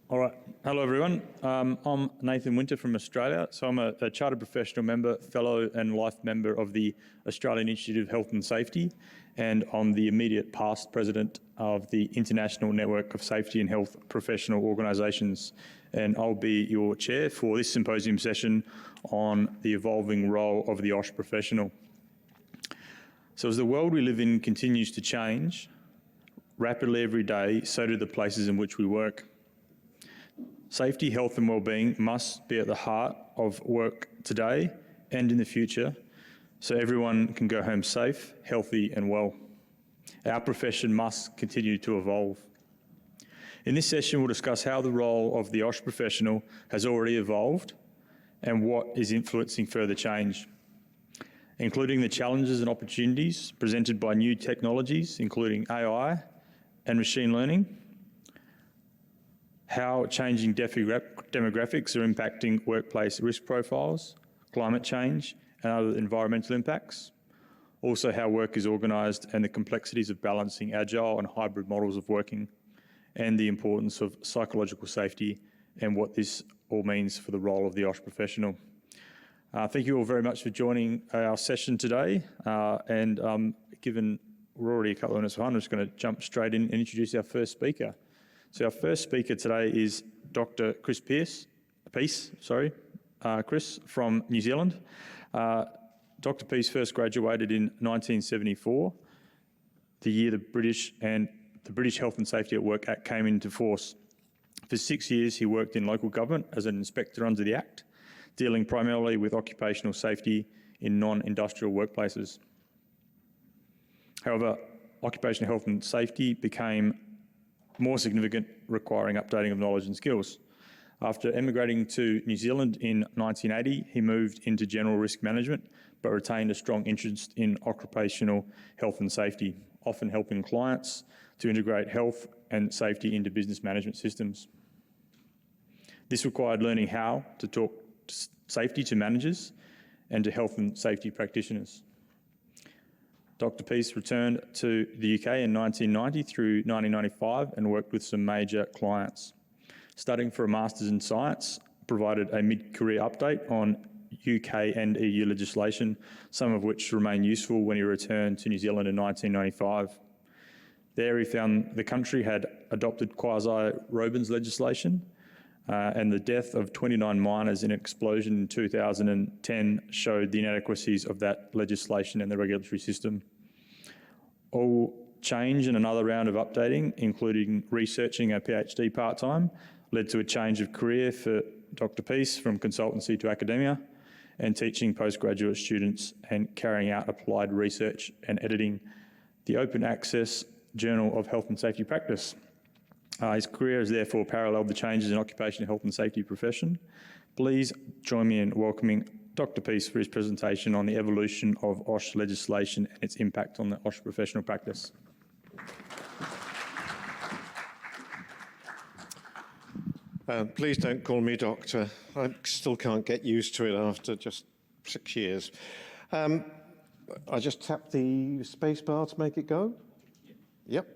All right. Hello, everyone. I'm Nathan Winter from Australia. So I'm a Chartered Professional Member, Fellow and Life Member of the Australian Institute of Health and Safety, and I'm the immediate past President of the International Network of Safety and Health Professional Organisations. And I'll be your chair for this symposium session on the evolving role of the OSH Professional. So as the world we live in continues to change rapidly every day, so do the places in which we work. Safety, health and wellbeing must be at the heart of work today and in the future, so everyone can go home safe, healthy and well. Our profession must continue to evolve. In this session, we'll discuss how the role of the OSH Professional has already evolved and what is influencing further change, including the challenges and opportunities presented by new technologies, including AI and machine learning, how changing demographics are impacting workplace risk profiles, climate change and other environmental impacts, also how work is organised and the complexities of balancing agile and hybrid models of working, and the importance of psychological safety and what this all means for the role of the OSH Professional. Thank you all very much for joining our session today, and given we're already a couple of minutes behind, I'm just going to jump straight in and introduce our first speaker. So our first speaker today is Dr. Chris Peace, Chris from New Zealand. Dr. Peace first graduated in 1974, the year the British Health and Safety at Work Act came into force. For 6 years, he worked in local government as an inspector under the Act, dealing primarily with occupational safety in non-industrial workplaces. However, occupational health and safety became more significant, requiring updating of knowledge and skills. After emigrating to New Zealand in 1980, he moved into general risk management, but retained a strong interest in occupational health and safety, often helping clients to integrate health and safety into business management systems. This required learning how to talk safety to managers and to health and safety practitioners. Dr. Peace returned to the UK in 1990 through 1995 and worked with some major clients. Studying for a Masters in Science, provided a mid-career update on UK and EU legislation, some of which remain useful when he returned to New Zealand in 1995. There he found the country had adopted quasi-Robins legislation, and the death of 29 miners in an explosion in 2010 showed the inadequacies of that legislation and the regulatory system. All change and another round of updating, including researching a PhD part-time, led to a change of career for Dr. Peace from consultancy to academia and teaching postgraduate students and carrying out applied research and editing the open access Journal of Health and Safety Practice. His career has therefore paralleled the changes in occupational health and safety profession. Please join me in welcoming Dr. Peace for his presentation on the evolution of OSH legislation and its impact on the OSH professional practice. Please don't call me doctor. I still can't get used to it after just 6 years. I just tap the space bar to make it go? Yep.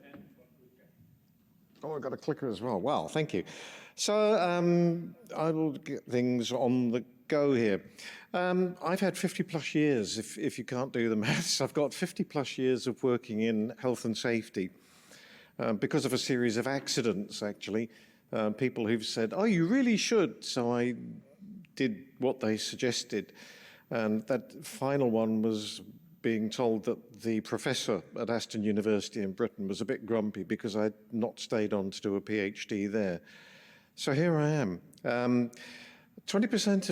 Oh, I've got a clicker as well. Wow, thank you. So I will get things on the go here. I've had 50 plus years, if you can't do the maths. I've got 50 plus years of working in health and safety because of a series of accidents, actually. People who've said, oh, you really should. So I did what they suggested. And that final one was being told that the professor at Aston University in Britain was a bit grumpy because I'd not stayed on to do a PhD there. So here I am. 20%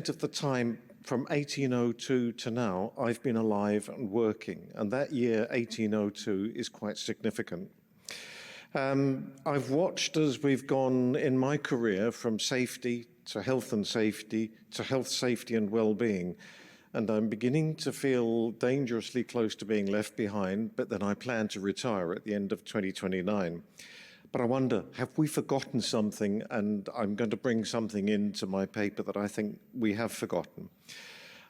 of the time from 1802 to now, I've been alive and working. And that year, 1802, is quite significant. I've watched as we've gone in my career from safety to health and safety to health, safety and well-being. And I'm beginning to feel dangerously close to being left behind, but then I plan to retire at the end of 2029. But I wonder, have we forgotten something? And I'm going to bring something into my paper that I think we have forgotten.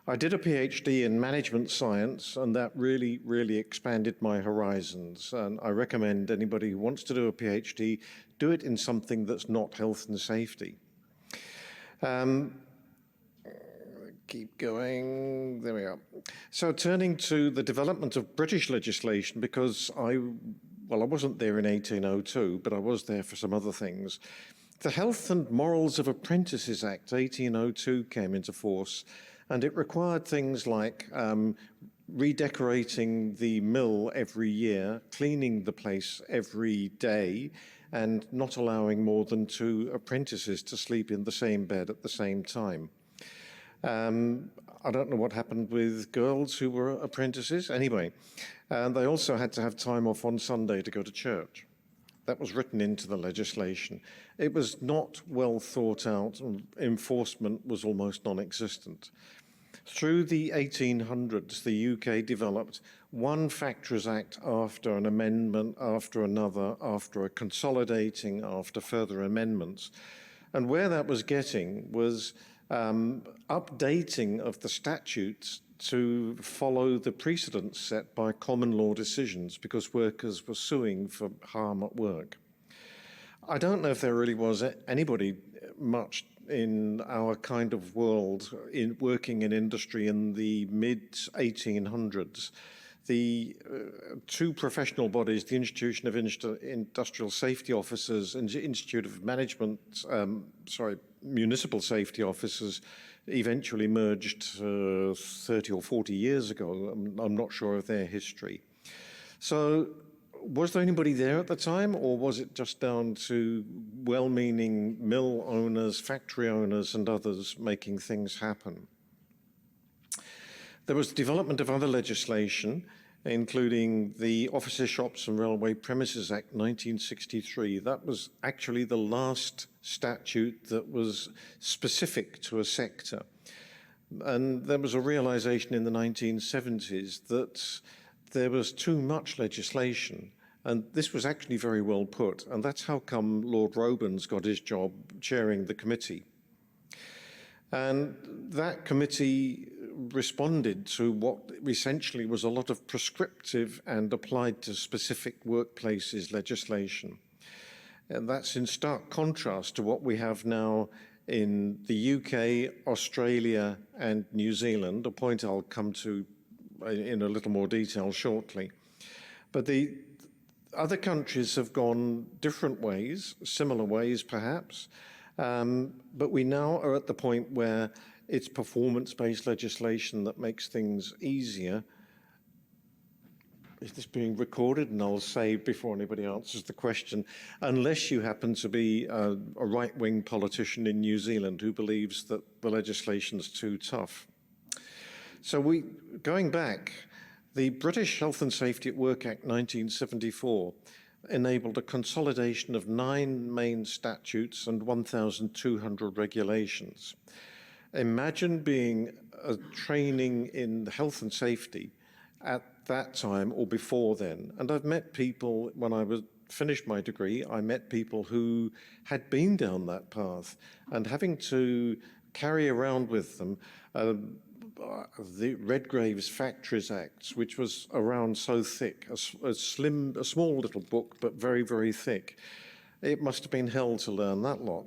I did a PhD in management science, and that really, really expanded my horizons. And I recommend anybody who wants to do a PhD, do it in something that's not health and safety. Keep going, there we are. So turning to the development of British legislation, because I wasn't there in 1802, but I was there for some other things. The Health and Morals of Apprentices Act 1802 came into force, and it required things like redecorating the mill every year, cleaning the place every day, and not allowing more than 2 apprentices to sleep in the same bed at the same time. I don't know what happened with girls who were apprentices. Anyway, they also had to have time off on Sunday to go to church. That was written into the legislation. It was not well thought out, and enforcement was almost non-existent. Through the 1800s, the UK developed one Factories Act after an amendment, after another, after a consolidating, after further amendments. And where that was getting was updating of the statutes to follow the precedents set by common law decisions, because workers were suing for harm at work. I don't know if there really was anybody much in our kind of world working in industry in the mid-1800s. The 2 professional bodies, the Institution of Industrial Safety Officers and the Institute of Municipal Safety Officers, eventually merged 30 or 40 years ago. I'm not sure of their history. So was there anybody there at the time, or was it just down to well-meaning mill owners, factory owners, and others making things happen? There was the development of other legislation, including the Officers' Shops and Railway Premises Act 1963. That was actually the last statute that was specific to a sector. And there was a realization in the 1970s that there was too much legislation. And this was actually very well put. And that's how come Lord Robens got his job chairing the committee. And that committee responded to what essentially was a lot of prescriptive and applied to specific workplaces legislation. And that's in stark contrast to what we have now in the UK, Australia, and New Zealand, a point I'll come to in a little more detail shortly. But the other countries have gone different ways, similar ways perhaps, but we now are at the point where it's performance-based legislation that makes things easier. Is this being recorded? And I'll say before anybody answers the question, unless you happen to be a right-wing politician in New Zealand who believes that the legislation's too tough. So going back, the British Health and Safety at Work Act 1974 enabled a consolidation of 9 main statutes and 1,200 regulations. Imagine being a training in health and safety at that time or before then. And I've met people, when I finished my degree, I met people who had been down that path and having to carry around with them the Redgrave's Factories Acts, which was around so thick, a small little book, but very, very thick. It must have been hell to learn that lot.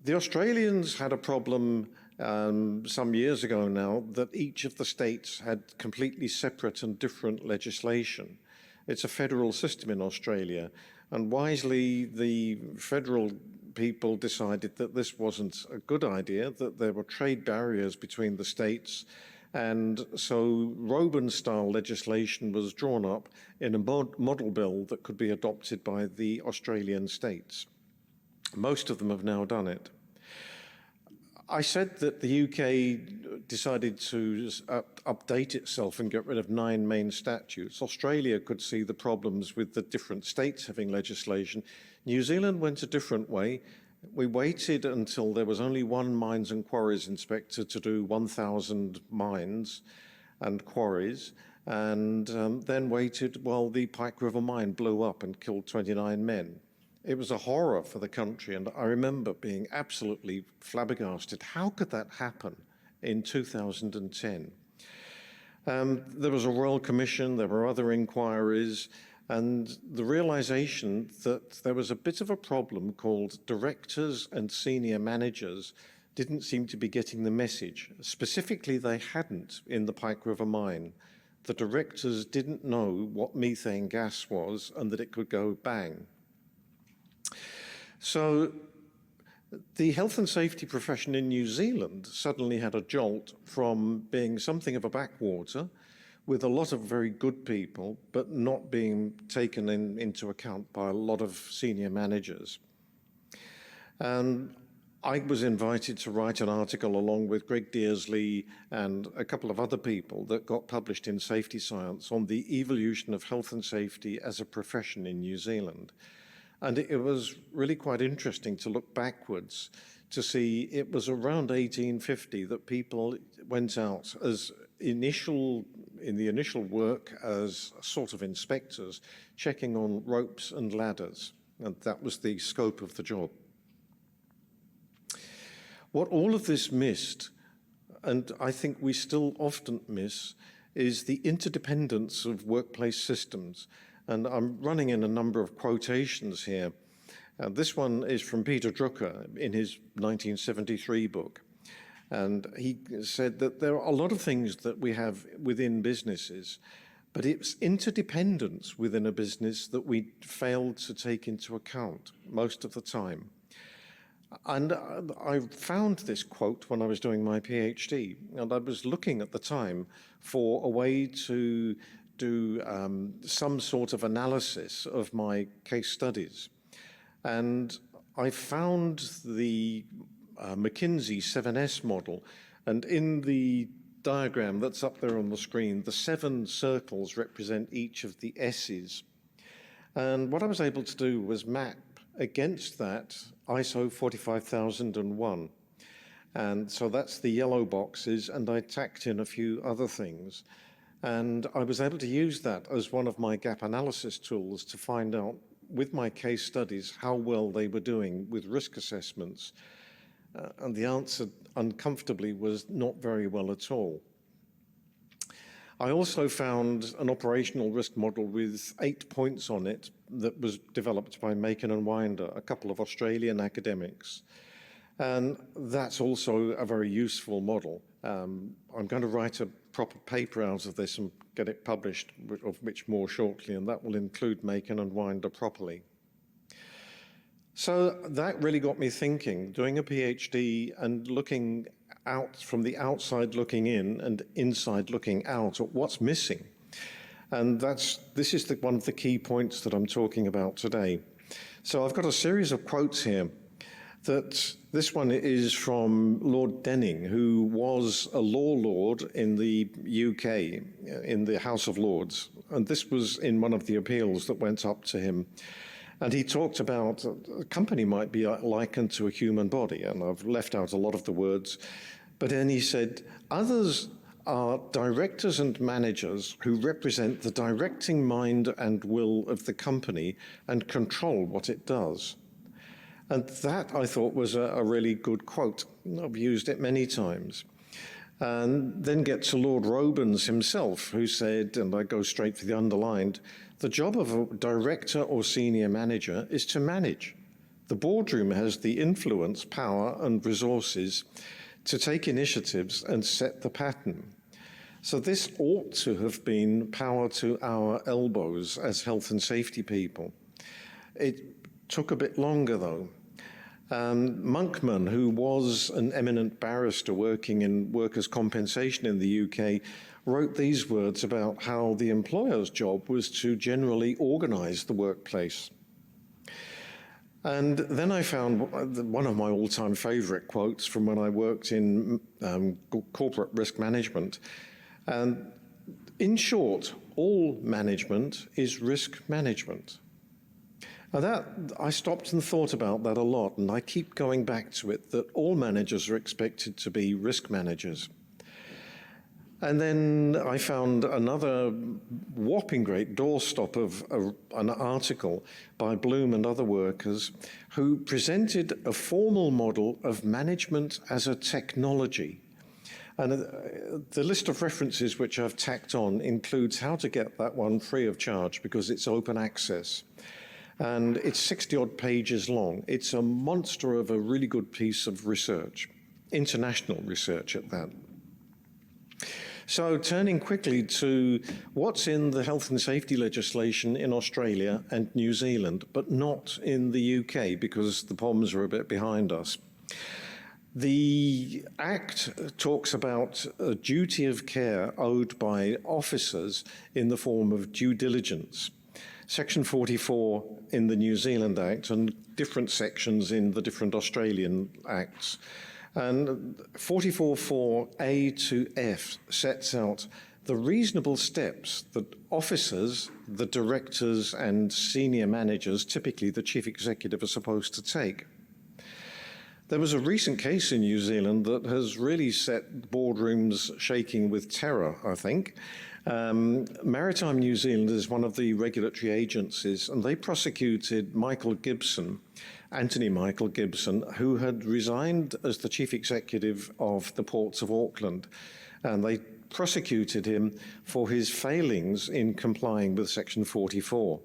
The Australians had a problem some years ago now that each of the states had completely separate and different legislation. It's a federal system in Australia, and wisely the federal people decided that this wasn't a good idea, that there were trade barriers between the states, and so Robin-style legislation was drawn up in a model bill that could be adopted by the Australian states. Most of them have now done it. I said that the UK decided to update itself and get rid of 9 main statutes. Australia could see the problems with the different states having legislation. New Zealand went a different way. We waited until there was only one mines and quarries inspector to do 1,000 mines and quarries, and then waited while the Pike River mine blew up and killed 29 men. It was a horror for the country, and I remember being absolutely flabbergasted. How could that happen in 2010. There was a Royal Commission, there were other inquiries, and the realization that there was a bit of a problem called directors and senior managers didn't seem to be getting the message. Specifically, they hadn't in the Pike River mine. The directors didn't know what methane gas was and that it could go bang. So the health and safety profession in New Zealand suddenly had a jolt from being something of a backwater with a lot of very good people, but not being taken into account by a lot of senior managers. And I was invited to write an article along with Greg Dearsley and a couple of other people that got published in Safety Science on the evolution of health and safety as a profession in New Zealand. And it was really quite interesting to look backwards to see it was around 1850 that people went out as in the initial work as sort of inspectors, checking on ropes and ladders. And that was the scope of the job. What all of this missed, and I think we still often miss, is the interdependence of workplace systems. And I'm running in a number of quotations here. This one is from Peter Drucker in his 1973 book. And he said that there are a lot of things that we have within businesses, but it's interdependence within a business that we fail to take into account most of the time. And I found this quote when I was doing my PhD, and I was looking at the time for a way to do some sort of analysis of my case studies. And I found the McKinsey 7S model, and in the diagram that's up there on the screen, the 7 circles represent each of the S's. And what I was able to do was map against that ISO 45001. And so that's the yellow boxes, and I tacked in a few other things. And I was able to use that as one of my gap analysis tools to find out with my case studies how well they were doing with risk assessments. And the answer, uncomfortably, was not very well at all. I also found an operational risk model with 8 points on it that was developed by Macon and Winder, a couple of Australian academics. And that's also a very useful model. I'm going to write a proper paper out of this and get it published, of which more shortly, and that will include Macon and Winder properly. So that really got me thinking, doing a PhD and looking out from the outside looking in and inside looking out at what's missing. And this is one of the key points that I'm talking about today. So I've got a series of quotes here. This one is from Lord Denning, who was a law lord in the UK, in the House of Lords. And this was in one of the appeals that went up to him. And he talked about a company might be likened to a human body, and I've left out a lot of the words. But then he said, others are directors and managers who represent the directing mind and will of the company and control what it does. And that, I thought, was a really good quote. I've used it many times. And then get to Lord Robens himself, who said, and I go straight for the underlined, the job of a director or senior manager is to manage. The boardroom has the influence, power, and resources to take initiatives and set the pattern. So this ought to have been power to our elbows as health and safety people. It took a bit longer, though. Monkman, who was an eminent barrister working in workers' compensation in the UK, wrote these words about how the employer's job was to generally organise the workplace. And then I found one of my all-time favourite quotes from when I worked in corporate risk management. And in short, all management is risk management. Now I stopped and thought about that a lot, and I keep going back to it, that all managers are expected to be risk managers. And then I found another whopping great doorstop of an article by Bloom and other workers who presented a formal model of management as a technology. And the list of references which I've tacked on includes how to get that one free of charge because it's open access. And it's 60-odd pages long. It's a monster of a really good piece of research, international research at that. So turning quickly to what's in the health and safety legislation in Australia and New Zealand, but not in the UK because the POMs are a bit behind us. The Act talks about a duty of care owed by officers in the form of due diligence. Section 44 in the New Zealand Act and different sections in the different Australian Acts. And 44.4a to F sets out the reasonable steps that officers, the directors and senior managers, typically the chief executive, are supposed to take. There was a recent case in New Zealand that has really set boardrooms shaking with terror, I think. Maritime New Zealand is one of the regulatory agencies, and they prosecuted Anthony Michael Gibson, who had resigned as the chief executive of the ports of Auckland. And they prosecuted him for his failings in complying with Section 44.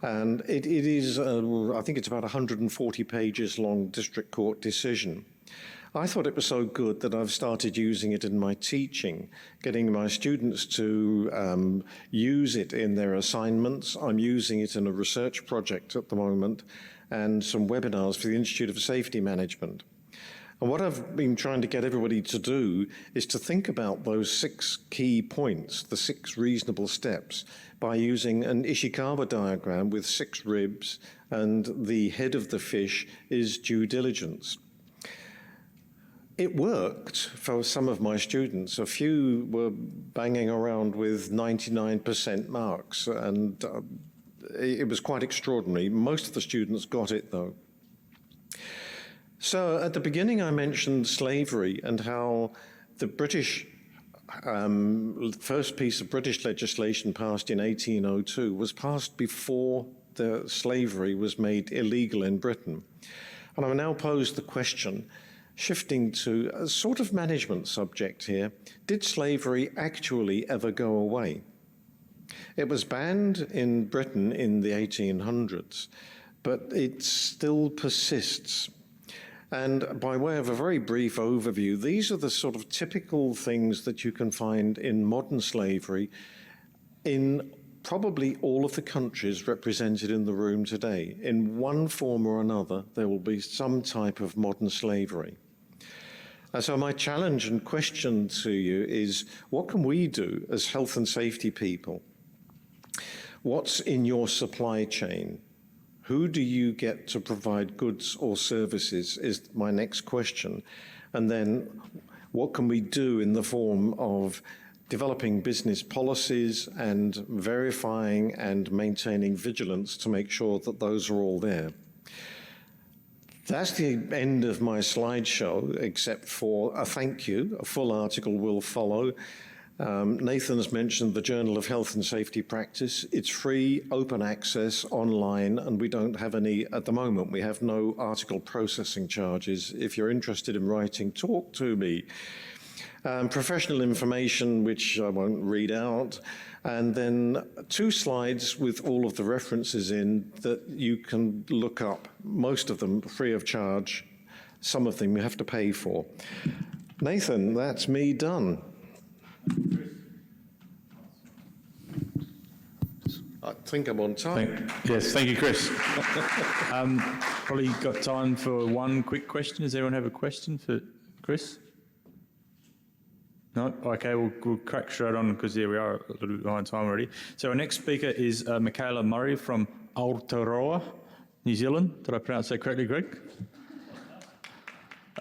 And it is, I think it's about 140 pages long district court decision. I thought it was so good that I've started using it in my teaching, getting my students to use it in their assignments. I'm using it in a research project at the moment and some webinars for the Institute of Safety Management. And what I've been trying to get everybody to do is to think about those 6 key points, the 6 reasonable steps, by using an Ishikawa diagram with 6 ribs, and the head of the fish is due diligence. It worked for some of my students. A few were banging around with 99% marks, and it was quite extraordinary. Most of the students got it, though. So at the beginning, I mentioned slavery and how the British, first piece of British legislation passed in 1802 was passed before the slavery was made illegal in Britain. And I will now pose the question, shifting to a sort of management subject here, did slavery actually ever go away? It was banned in Britain in the 1800s, but it still persists. And by way of a very brief overview, these are the sort of typical things that you can find in modern slavery in probably all of the countries represented in the room today. In one form or another, there will be some type of modern slavery. And so my challenge and question to you is, what can we do as health and safety people? What's in your supply chain? Who do you get to provide goods or services is my next question. And then what can we do in the form of developing business policies and verifying and maintaining vigilance to make sure that those are all there? That's the end of my slideshow, except for a thank you. A full article will follow. Nathan's mentioned the Journal of Health and Safety Practice. It's free, open access, online, and we don't have any, at the moment, we have no article processing charges. If you're interested in writing, talk to me. Professional information, which I won't read out, and then 2 slides with all of the references in that you can look up, most of them free of charge, some of them you have to pay for. Nathan, that's me done. I think I'm on time. Yes, thank you, Chris. Probably got time for one quick question. Does anyone have a question for Chris? No? Okay, we'll crack straight on because here we are a little bit behind time already. So our next speaker is Michaela Murray from Aotearoa, New Zealand. Did I pronounce that correctly, Greg?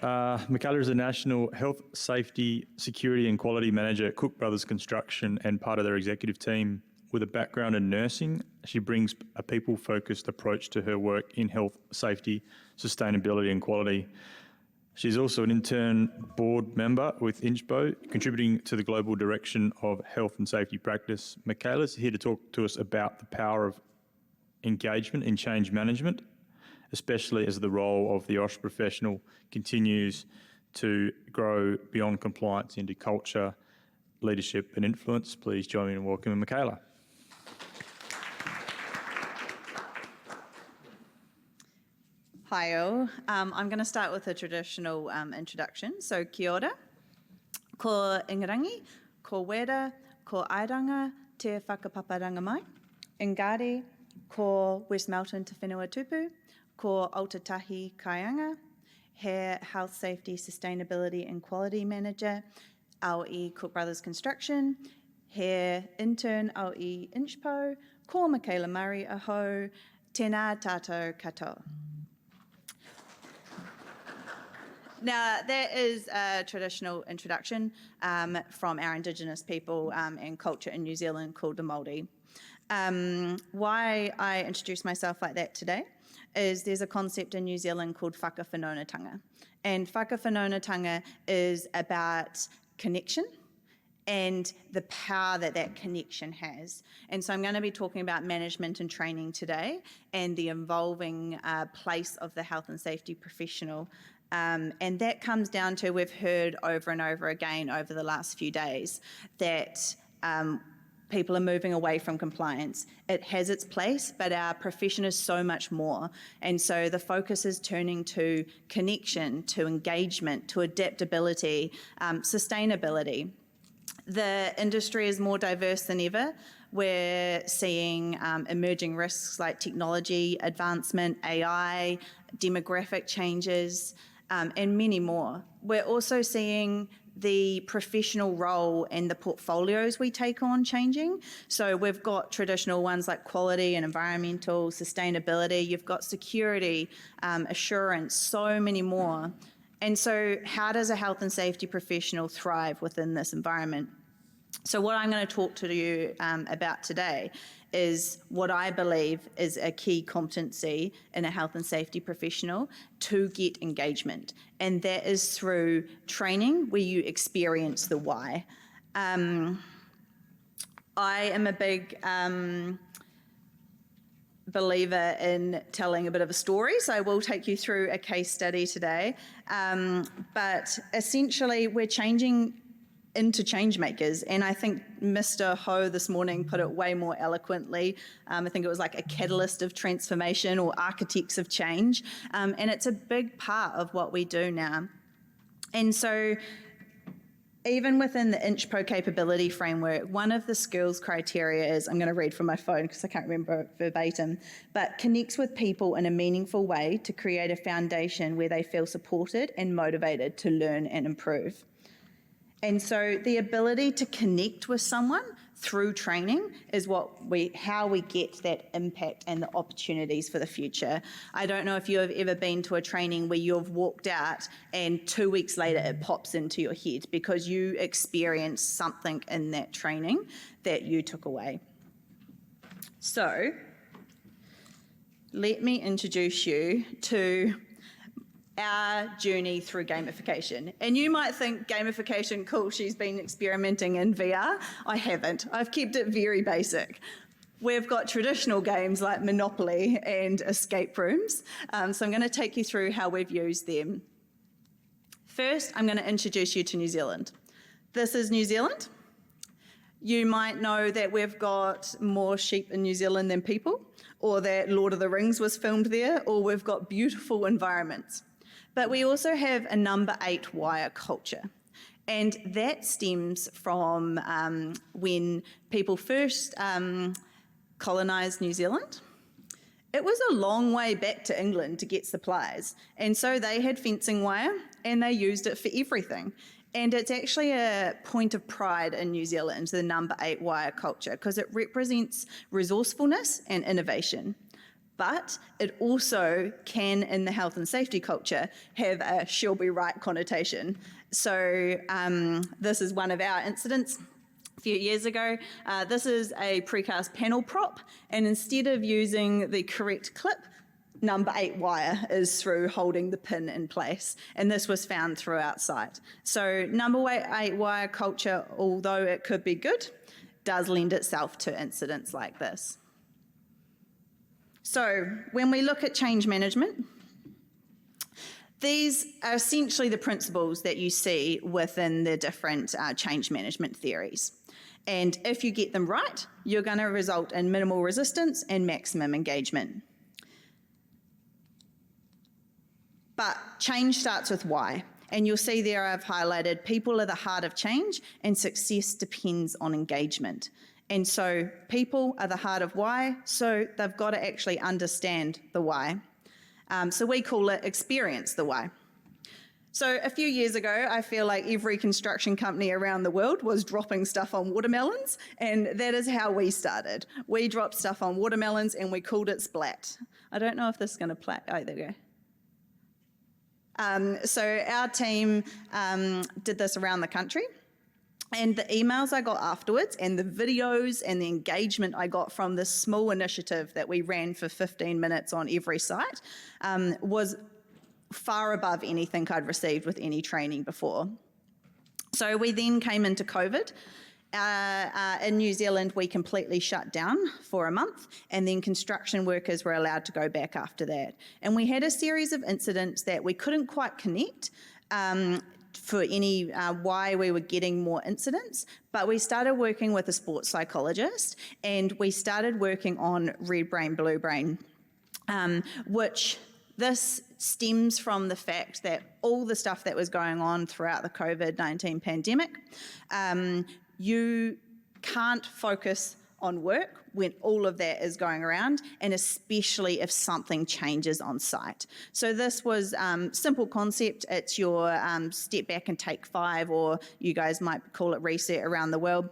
Michaela is the National Health, Safety, Security and Quality Manager at Cook Brothers Construction and part of their executive team. With a background in nursing, she brings a people-focused approach to her work in health, safety, sustainability and quality. She's also an intern board member with INSHPO, contributing to the global direction of health and safety practice. Michaela's here to talk to us about the power of engagement in change management, especially as the role of the OSH Professional continues to grow beyond compliance into culture, leadership and influence. Please join me in welcoming Michaela. Hi all. I'm going to start with a traditional introduction. So kia ora, ko ingarangi, ko wera, ko airanga, te whakapaparanga mai. Engari, ko West Melton te whenua tupu, ko Aotatahi Kaianga, he Health, Safety, Sustainability and Quality Manager, au I Cook Brothers Construction, he intern au I INSHPO, ko Michaela Murray aho, tēnā tātou katoa. Now, that is a traditional introduction from our Indigenous people and culture in New Zealand called the Māori. Why I introduce myself like that today is there's a concept in New Zealand called whakawhanaungatanga. And whakawhanaungatanga is about connection and the power that that connection has. And so I'm going to be talking about management and training today and the evolving place of the health and safety professional. And that comes down to, we've heard over and over again over the last few days, that people are moving away from compliance. It has its place, but our profession is so much more. And so the focus is turning to connection, to engagement, to adaptability, sustainability. The industry is more diverse than ever. We're seeing emerging risks like technology advancement, AI, demographic changes, and many more. We're also seeing the professional role and the portfolios we take on changing. So we've got traditional ones like quality and environmental, sustainability, you've got security, assurance, so many more. And so how does a health and safety professional thrive within this environment? So what I'm going to talk to you about today is what I believe is a key competency in a health and safety professional to get engagement. And that is through training where you experience the why. I am a big believer in telling a bit of a story, so I will take you through a case study today. But essentially, we're changing into change makers, and I think Mr. Ho this morning put it way more eloquently. I think it was like a catalyst of transformation or architects of change, and it's a big part of what we do now. And so even within the INSHPO capability framework, one of the skills criteria is, I'm going to read from my phone because I can't remember it verbatim, but connects with people in a meaningful way to create a foundation where they feel supported and motivated to learn and improve. And so the ability to connect with someone through training is how we get that impact and the opportunities for the future. I don't know if you have ever been to a training where you've walked out and 2 weeks later it pops into your head because you experienced something in that training that you took away. So let me introduce you to our journey through gamification. And you might think gamification, cool, she's been experimenting in VR. I haven't. I've kept it very basic. We've got traditional games like Monopoly and escape rooms. So I'm going to take you through how we've used them. First, I'm going to introduce you to New Zealand. This is New Zealand. You might know that we've got more sheep in New Zealand than people, or that Lord of the Rings was filmed there, or we've got beautiful environments. But we also have a number 8 wire culture. And that stems from when people first colonised New Zealand. It was a long way back to England to get supplies. And so they had fencing wire and they used it for everything. And it's actually a point of pride in New Zealand, the number 8 wire culture, because it represents resourcefulness and innovation. But it also can, in the health and safety culture, have a she'll be right connotation. So this is one of our incidents a few years ago. This is a precast panel prop, and instead of using the correct clip, number 8 wire is through holding the pin in place, and this was found throughout site. So number 8 wire culture, although it could be good, does lend itself to incidents like this. So when we look at change management, These are essentially the principles that you see within the different change management theories. And if you get them right, you're going to result in minimal resistance and maximum engagement. But change starts with why. And you'll see there I've highlighted people are the heart of change and success depends on engagement. And so people are the heart of why, so they've got to actually understand the why. So we call it experience the why. So a few years ago, I feel like every construction company around the world was dropping stuff on watermelons, and that is how we started. We dropped stuff on watermelons and we called it splat. I don't know if this is going to play. Oh, there we go. So our team did this around the country, and the emails I got afterwards and the videos and the engagement I got from this small initiative that we ran for 15 minutes on every site was far above anything I'd received with any training before. So we then came into COVID. In New Zealand, we completely shut down for a month, and then construction workers were allowed to go back after that. And we had a series of incidents that we couldn't quite connect for any why we were getting more incidents, but we started working with a sports psychologist, and we started working on red brain, blue brain, which this stems from the fact that all the stuff that was going on throughout the COVID-19 pandemic, you can't focus on work when all of that is going around, and especially if something changes on site. So this was simple concept. It's your step back and take 5, or you guys might call it reset around the world.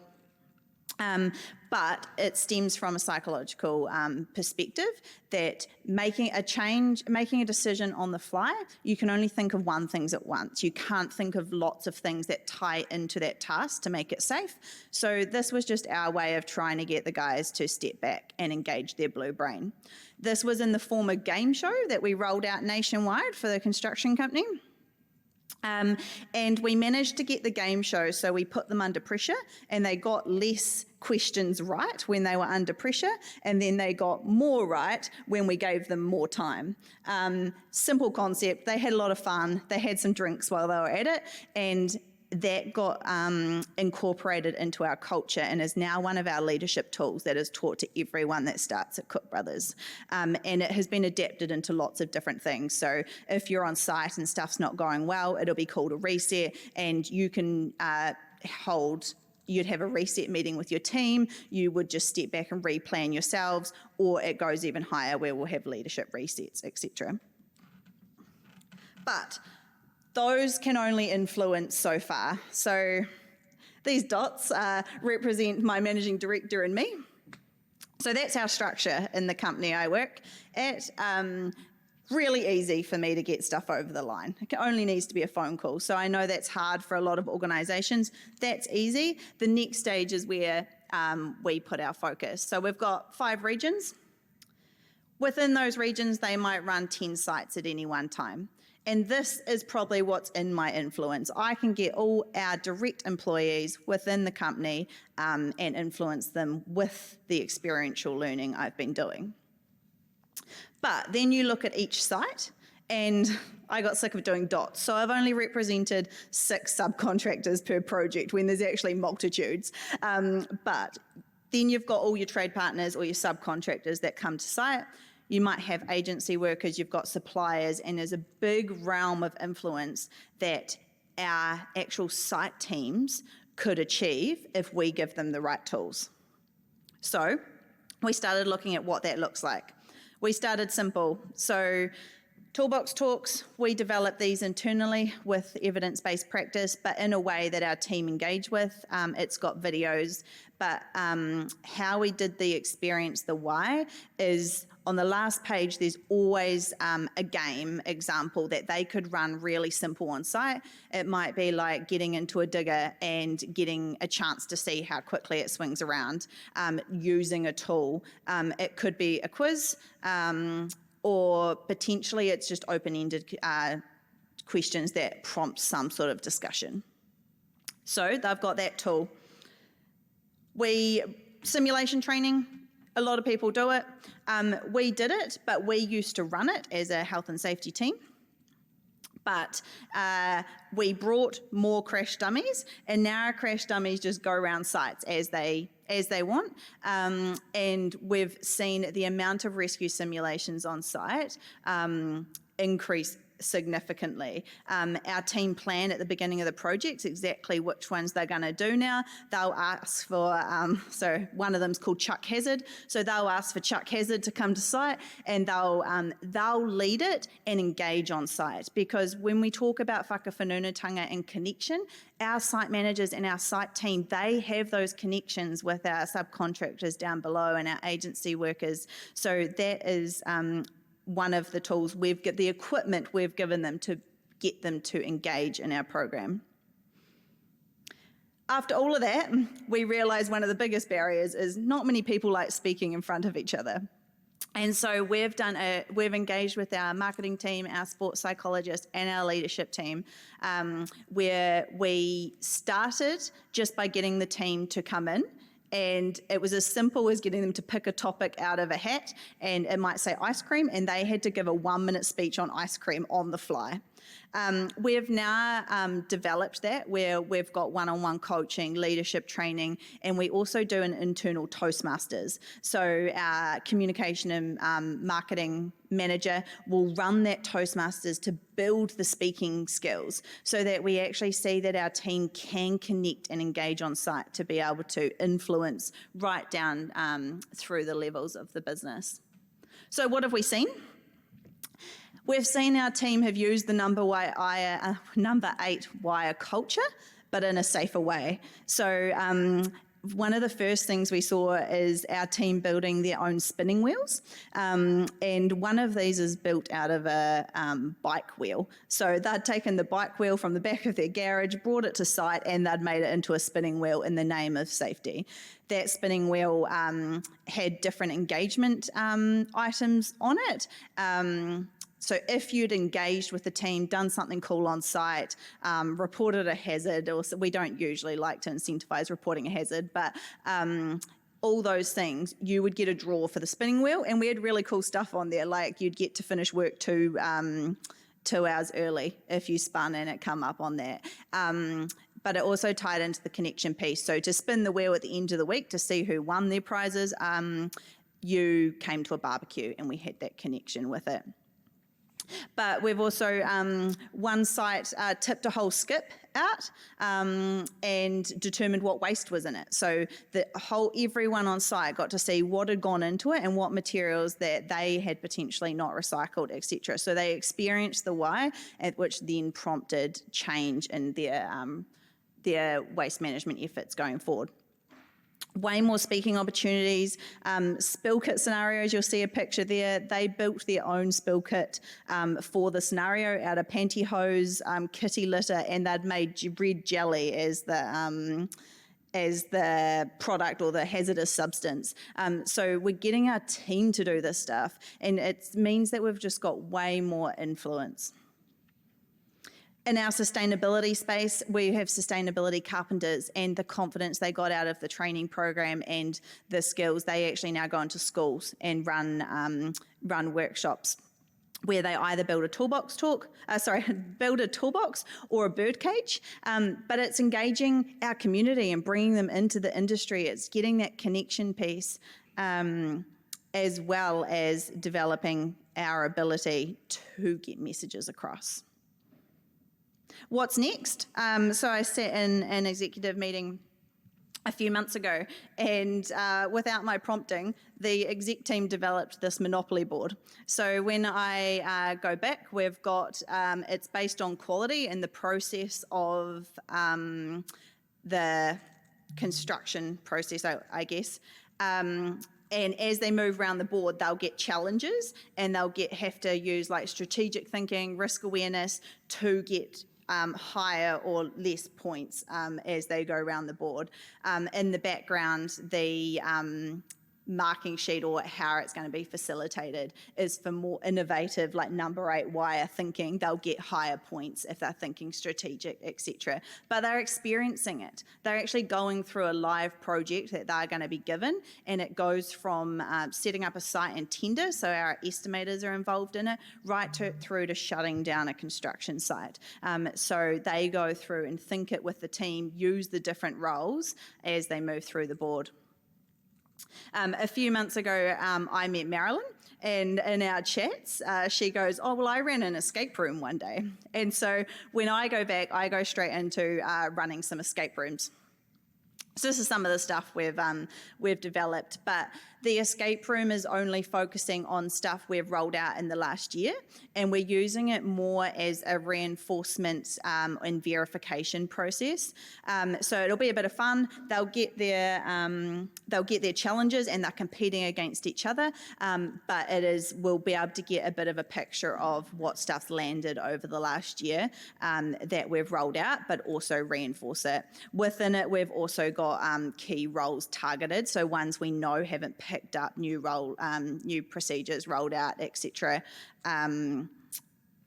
But it stems from a psychological perspective that making a decision on the fly, you can only think of one thing at once. You can't think of lots of things that tie into that task to make it safe. So this was just our way of trying to get the guys to step back and engage their blue brain. This was in the form of game show that we rolled out nationwide for the construction company. And we managed to get the game show, so we put them under pressure, and they got less questions right when they were under pressure, and then they got more right when we gave them more time. Simple concept. They had a lot of fun. They had some drinks while they were at it, and that got incorporated into our culture and is now one of our leadership tools that is taught to everyone that starts at Cook Brothers. And it has been adapted into lots of different things. So if you're on site and stuff's not going well, it'll be called a reset, and you can you'd have a reset meeting with your team, you would just step back and replan yourselves, or it goes even higher where we'll have leadership resets, etc. But those can only influence so far. So these dots represent my managing director and me. So that's our structure in the company I work at. Really easy for me to get stuff over the line. It only needs to be a phone call. So I know that's hard for a lot of organisations. That's easy. The next stage is where we put our focus. So we've got 5 regions. Within those regions, they might run 10 sites at any one time. And this is probably what's in my influence. I can get all our direct employees within the company and influence them with the experiential learning I've been doing. But then you look at each site, and I got sick of doing dots. So I've only represented 6 subcontractors per project when there's actually multitudes. But then you've got all your trade partners or your subcontractors that come to site. You might have agency workers, you've got suppliers, and there's a big realm of influence that our actual site teams could achieve if we give them the right tools. So we started looking at what that looks like. We started simple. So toolbox talks, we develop these internally with evidence-based practice, but in a way that our team engage with. It's got videos, but how we did the experience, the why, is on the last page, there's always a game example that they could run really simple on site. It might be like getting into a digger and getting a chance to see how quickly it swings around using a tool. It could be a quiz, or potentially it's just open-ended questions that prompt some sort of discussion. So they've got that tool. Simulation training, a lot of people do it. We did it, but we used to run it as a health and safety team. But we brought more crash dummies, and now our crash dummies just go around sites as they want. And we've seen the amount of rescue simulations on site increase significantly. Our team plan at the beginning of the project exactly which ones they're going to do now. They'll ask for, so one of them's called Chuck Hazard. So they'll ask for Chuck Hazard to come to site, and they'll lead it and engage on site. Because when we talk about whakawhanunatanga and connection, our site managers and our site team, they have those connections with our subcontractors down below and our agency workers. So that is one of the tools the equipment we've given them to get them to engage in our program. After all of that, we realised one of the biggest barriers is not many people like speaking in front of each other. And so we've engaged with our marketing team, our sports psychologist, and our leadership team, where we started just by getting the team to come in. And it was as simple as getting them to pick a topic out of a hat, and it might say ice cream, and they had to give a 1-minute speech on ice cream on the fly. We have now developed that, where we've got one-on-one coaching, leadership training, and we also do an internal Toastmasters. So our communication and marketing manager will run that Toastmasters to build the speaking skills, so that we actually see that our team can connect and engage on site to be able to influence right down through the levels of the business. So what have we seen? We've seen our team have used the number 8 wire culture, but in a safer way. So one of the first things we saw is our team building their own spinning wheels. And one of these is built out of a bike wheel. So they'd taken the bike wheel from the back of their garage, brought it to site, and they'd made it into a spinning wheel in the name of safety. That spinning wheel had different engagement items on it. So if you'd engaged with the team, done something cool on site, reported a hazard, or we don't usually like to incentivize reporting a hazard, but all those things, you would get a draw for the spinning wheel. And we had really cool stuff on there, like you'd get to finish work 2 hours early if you spun and it come up on that. But it also tied into the connection piece. So to spin the wheel at the end of the week to see who won their prizes, you came to a barbecue and we had that connection with it. But we've also, one site tipped a whole skip out and determined what waste was in it. So everyone on site got to see what had gone into it and what materials that they had potentially not recycled, etc. So they experienced the why, which then prompted change in their waste management efforts going forward. Way more speaking opportunities, spill kit scenarios, you'll see a picture there. They built their own spill kit for the scenario out of pantyhose, kitty litter, and they'd made red jelly as the product or the hazardous substance. So we're getting our team to do this stuff, and it means that we've just got way more influence. In our sustainability space, we have sustainability carpenters, and the confidence they got out of the training program and the skills, they actually now go into schools and run workshops where they either build a toolbox or a bird cage, but it's engaging our community and bringing them into the industry. It's getting that connection piece, as well as developing our ability to get messages across. What's next? So I sat in an executive meeting a few months ago, and without my prompting, the exec team developed this monopoly board. So when I go back, we've got, it's based on quality and the process of the construction process, I guess. And as they move around the board, they'll get challenges, and they'll have to use like strategic thinking, risk awareness to get higher or less points as they go around the board. In the background, the marking sheet or how it's going to be facilitated is for more innovative, like number 8 wire thinking. They'll get higher points if they're thinking strategic, etc. But they're experiencing it. They're actually going through a live project that they're going to be given, and it goes from setting up a site and tender, so our estimators are involved in it, right through to shutting down a construction site. So they go through and think it with the team, use the different roles as they move through the board. A few months ago, I met Marilyn, and in our chats, she goes, "Oh, well, I ran an escape room one day." And so when I go back, I go straight into running some escape rooms. So this is some of the stuff we've developed, but the escape room is only focusing on stuff we've rolled out in the last year, and we're using it more as a reinforcement and verification process. So it'll be a bit of fun. They'll get their challenges, and they're competing against each other. But we'll be able to get a bit of a picture of what stuff's landed over the last year that we've rolled out, but also reinforce it. Within it, we've also got key roles targeted, so ones we know haven't picked up new procedures rolled out, etc.,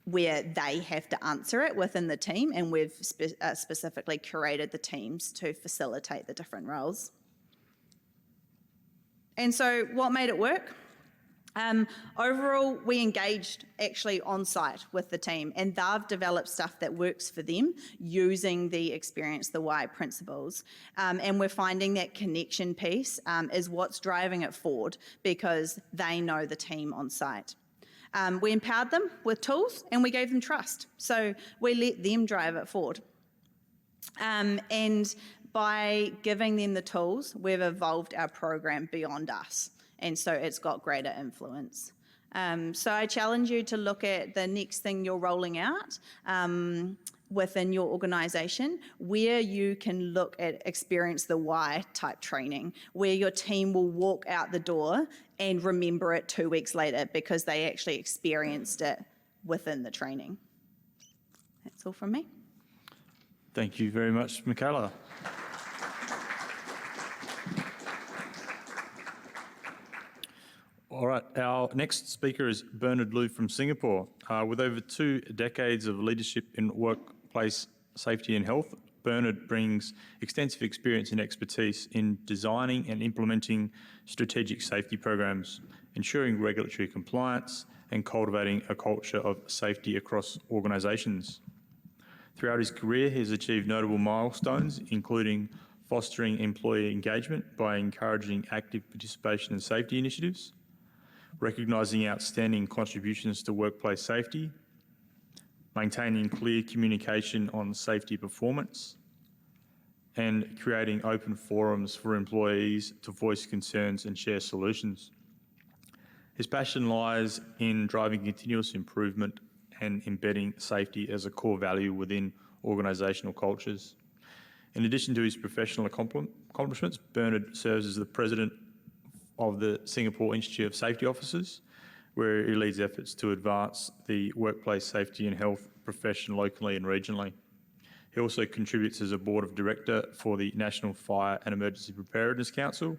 where they have to answer it within the team, and we've specifically curated the teams to facilitate the different roles. And so what made it work? Overall, we engaged actually on site with the team, and they've developed stuff that works for them using the experience, the why principles. And we're finding that connection piece is what's driving it forward, because they know the team on site. We empowered them with tools, and we gave them trust. So we let them drive it forward. And by giving them the tools, we've evolved our program beyond us. And so it's got greater influence. So I challenge you to look at the next thing you're rolling out within your organisation, where you can look at experience the why type training, where your team will walk out the door and remember it 2 weeks later because they actually experienced it within the training. That's all from me. Thank you very much, Michaela. All right, our next speaker is Bernard Liu from Singapore. With over 2 decades of leadership in workplace safety and health, Bernard brings extensive experience and expertise in designing and implementing strategic safety programs, ensuring regulatory compliance, and cultivating a culture of safety across organisations. Throughout his career, he has achieved notable milestones, including fostering employee engagement by encouraging active participation in safety initiatives, recognising outstanding contributions to workplace safety, maintaining clear communication on safety performance, and creating open forums for employees to voice concerns and share solutions. His passion lies in driving continuous improvement and embedding safety as a core value within organisational cultures. In addition to his professional accomplishments, Bernard serves as the president of the Singapore Institute of Safety Officers, where he leads efforts to advance the workplace safety and health profession locally and regionally. He also contributes as a board of director for the National Fire and Emergency Preparedness Council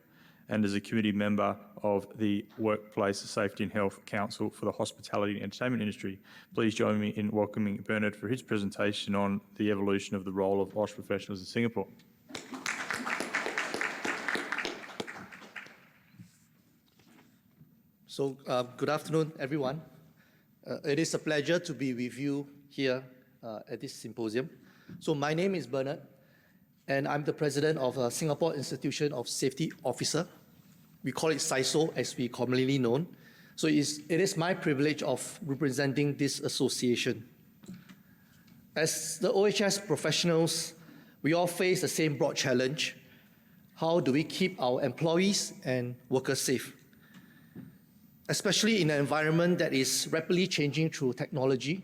and as a committee member of the Workplace Safety and Health Council for the hospitality and entertainment industry. Please join me in welcoming Bernard for his presentation on the evolution of the role of OSH professionals in Singapore. So good afternoon, everyone. It is a pleasure to be with you here at this symposium. So my name is Bernard, and I'm the president of Singapore Institution of Safety Officer. We call it SISO, as we commonly known. So it is my privilege of representing this association. As the OSH professionals, we all face the same broad challenge. How do we keep our employees and workers safe? Especially in an environment that is rapidly changing through technology,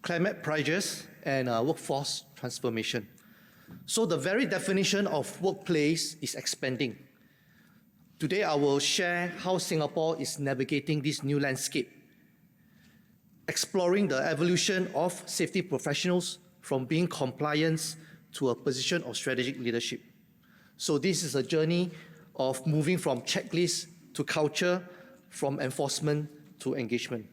climate pressures, and workforce transformation. So the very definition of workplace is expanding. Today, I will share how Singapore is navigating this new landscape, exploring the evolution of safety professionals from being compliance to a position of strategic leadership. So this is a journey of moving from checklist to culture, from enforcement to engagement.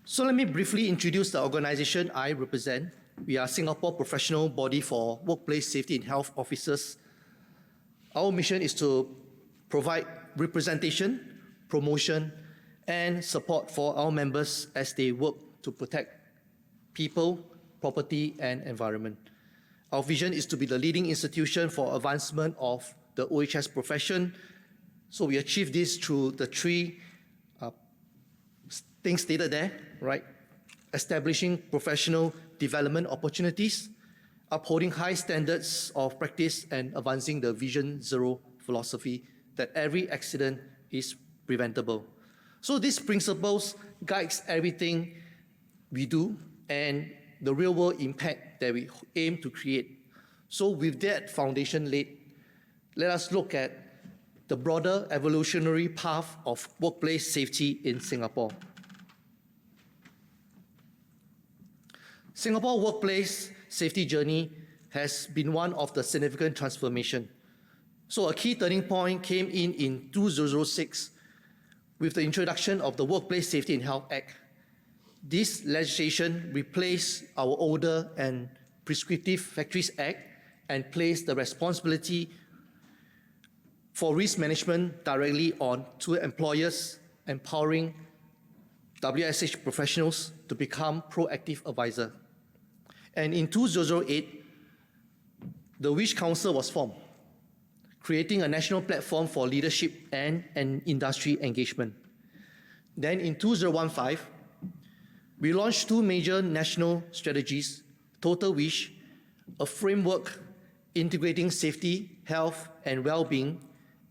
So let me briefly introduce the organization I represent. We are Singapore Professional Body for Workplace Safety and Health Officers. Our mission is to provide representation, promotion, and support for our members as they work to protect people, property, and environment. Our vision is to be the leading institution for advancement of the OSH profession. So we achieve this through the three things stated there, right? Establishing professional development opportunities, upholding high standards of practice, and advancing the Vision Zero philosophy that every accident is preventable. So these principles guides everything we do and the real-world impact that we aim to create. So with that foundation laid, let us look at the broader evolutionary path of workplace safety in Singapore. Singapore workplace safety journey has been one of the significant transformation. So a key turning point came in 2006 with the introduction of the Workplace Safety and Health Act. This legislation replaced our older and prescriptive Factories Act and placed the responsibility for risk management directly on to employers, empowering WSH professionals to become proactive advisor. And in 2008, the WISH Council was formed, creating a national platform for leadership and industry engagement. Then in 2015, we launched two major national strategies, Total WISH, a framework integrating safety, health, and well-being,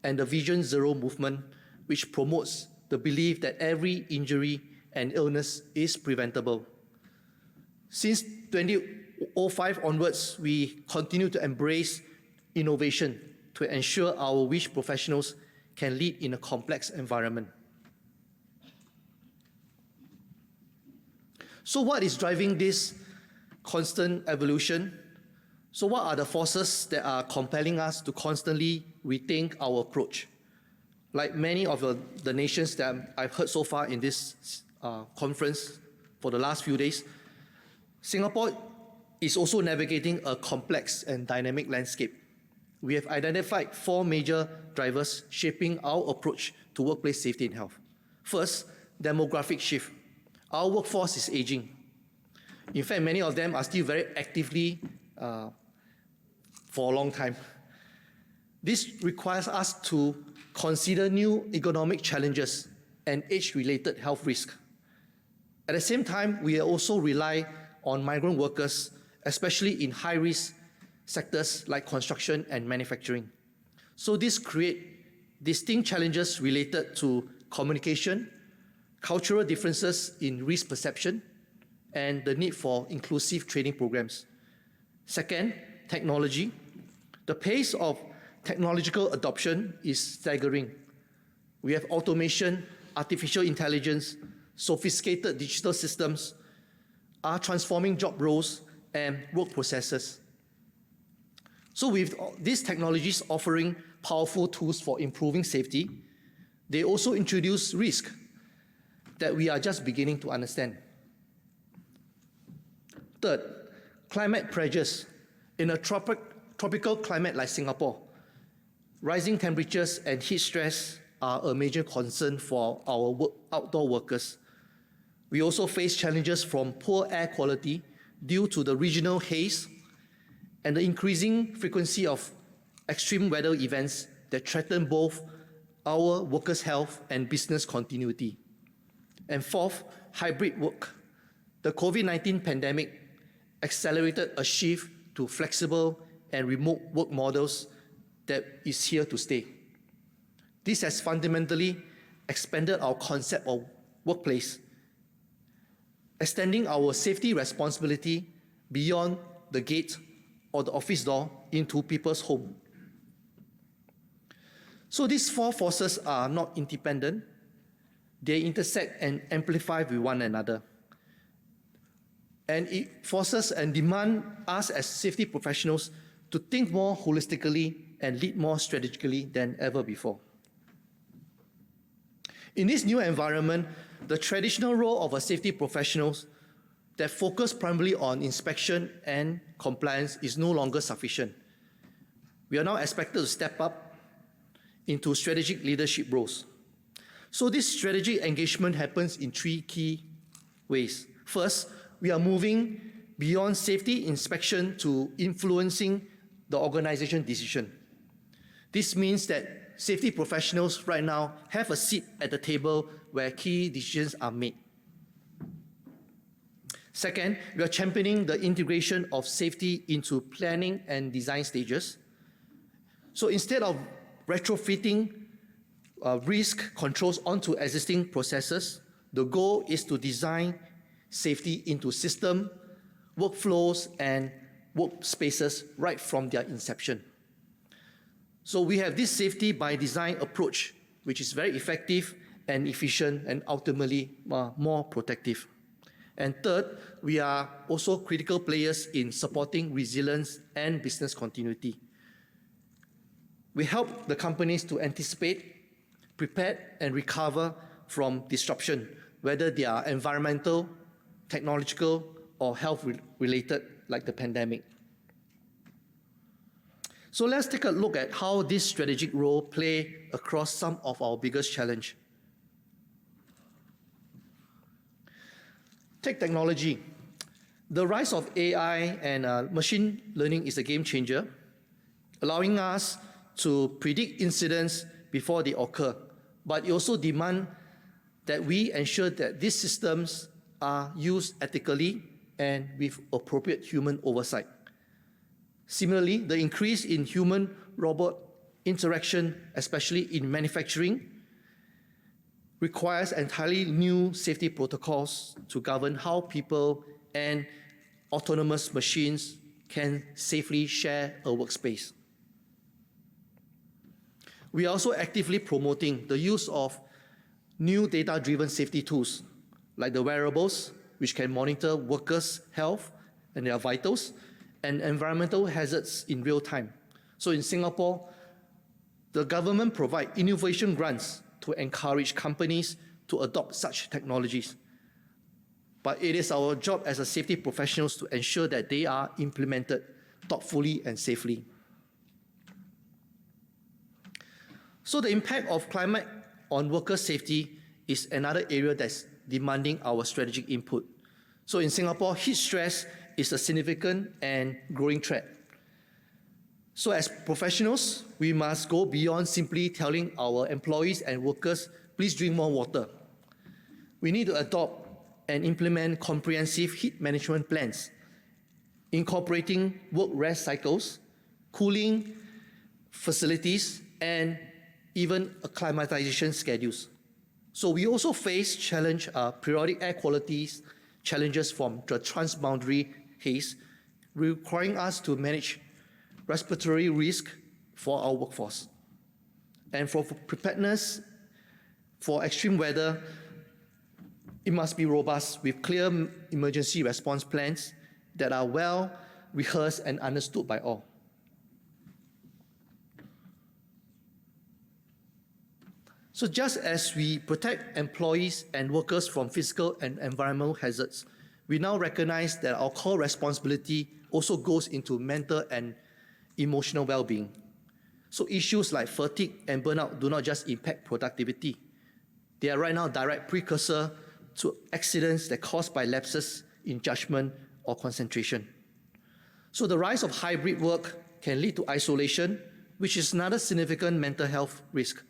and the Vision Zero movement, which promotes the belief that every injury and illness is preventable. Since 2005 onwards, we continue to embrace innovation to ensure our WISH professionals can lead in a complex environment. So what is driving this constant evolution? So what are the forces that are compelling us to constantly rethink our approach? Like many of the nations that I've heard so far in this conference for the last few days, Singapore is also navigating a complex and dynamic landscape. We have identified four major drivers shaping our approach to workplace safety and health. First, demographic shift. Our workforce is aging. In fact, many of them are still very actively for a long time. This requires us to consider new economic challenges and age-related health risks. At the same time, we also rely on migrant workers, especially in high-risk sectors like construction and manufacturing. So this creates distinct challenges related to communication, cultural differences in risk perception, and the need for inclusive training programs. Second, technology. The pace of technological adoption is staggering. We have automation, artificial intelligence, sophisticated digital systems are transforming job roles and work processes. So with these technologies offering powerful tools for improving safety, they also introduce risk that we are just beginning to understand. Third, climate pressures. In a tropical climate like Singapore, rising temperatures and heat stress are a major concern for our outdoor workers. We also face challenges from poor air quality due to the regional haze and the increasing frequency of extreme weather events that threaten both our workers' health and business continuity. And fourth, hybrid work. The COVID-19 pandemic accelerated a shift to flexible and remote work models that is here to stay. This has fundamentally expanded our concept of workplace, extending our safety responsibility beyond the gate or the office door into people's home. So these four forces are not independent. They intersect and amplify with one another. And it forces and demands us as safety professionals to think more holistically and lead more strategically than ever before. In this new environment, the traditional role of a safety professional that focus primarily on inspection and compliance is no longer sufficient. We are now expected to step up into strategic leadership roles. So this strategic engagement happens in three key ways. First, we are moving beyond safety inspection to influencing the organization decision. This means that safety professionals right now have a seat at the table where key decisions are made. Second, we are championing the integration of safety into planning and design stages. So instead of retrofitting risk controls onto existing processes, the goal is to design safety into system, workflows, and workspaces right from their inception. So we have this safety by design approach, which is very effective and efficient and ultimately more protective. And third, we are also critical players in supporting resilience and business continuity. We help the companies to anticipate, prepare, and recover from disruption, whether they are environmental, technological, or health-related, like the pandemic. So let's take a look at how this strategic role play across some of our biggest challenge. Take technology. The rise of AI and machine learning is a game changer, allowing us to predict incidents before they occur. But it also demands that we ensure that these systems are used ethically and with appropriate human oversight. Similarly, the increase in human-robot interaction, especially in manufacturing, requires entirely new safety protocols to govern how people and autonomous machines can safely share a workspace. We are also actively promoting the use of new data-driven safety tools, like the wearables, which can monitor workers' health and their vitals, and environmental hazards in real time. So in Singapore, the government provides innovation grants to encourage companies to adopt such technologies. But it is our job as a safety professionals to ensure that they are implemented thoughtfully and safely. So the impact of climate on worker safety is another area that's demanding our strategic input. So in Singapore, heat stress is a significant and growing threat. So as professionals, we must go beyond simply telling our employees and workers, please drink more water. We need to adopt and implement comprehensive heat management plans, incorporating work rest cycles, cooling facilities, and even acclimatization schedules. So we also face periodic air quality challenges from the transboundary haze, requiring us to manage respiratory risk for our workforce. And for preparedness for extreme weather, it must be robust with clear emergency response plans that are well rehearsed and understood by all. So just as we protect employees and workers from physical and environmental hazards, we now recognize that our core responsibility also goes into mental and emotional well-being. So issues like fatigue and burnout do not just impact productivity. They are right now direct precursor to accidents that are caused by lapses in judgment or concentration. So the rise of hybrid work can lead to isolation, which is another significant mental health risk.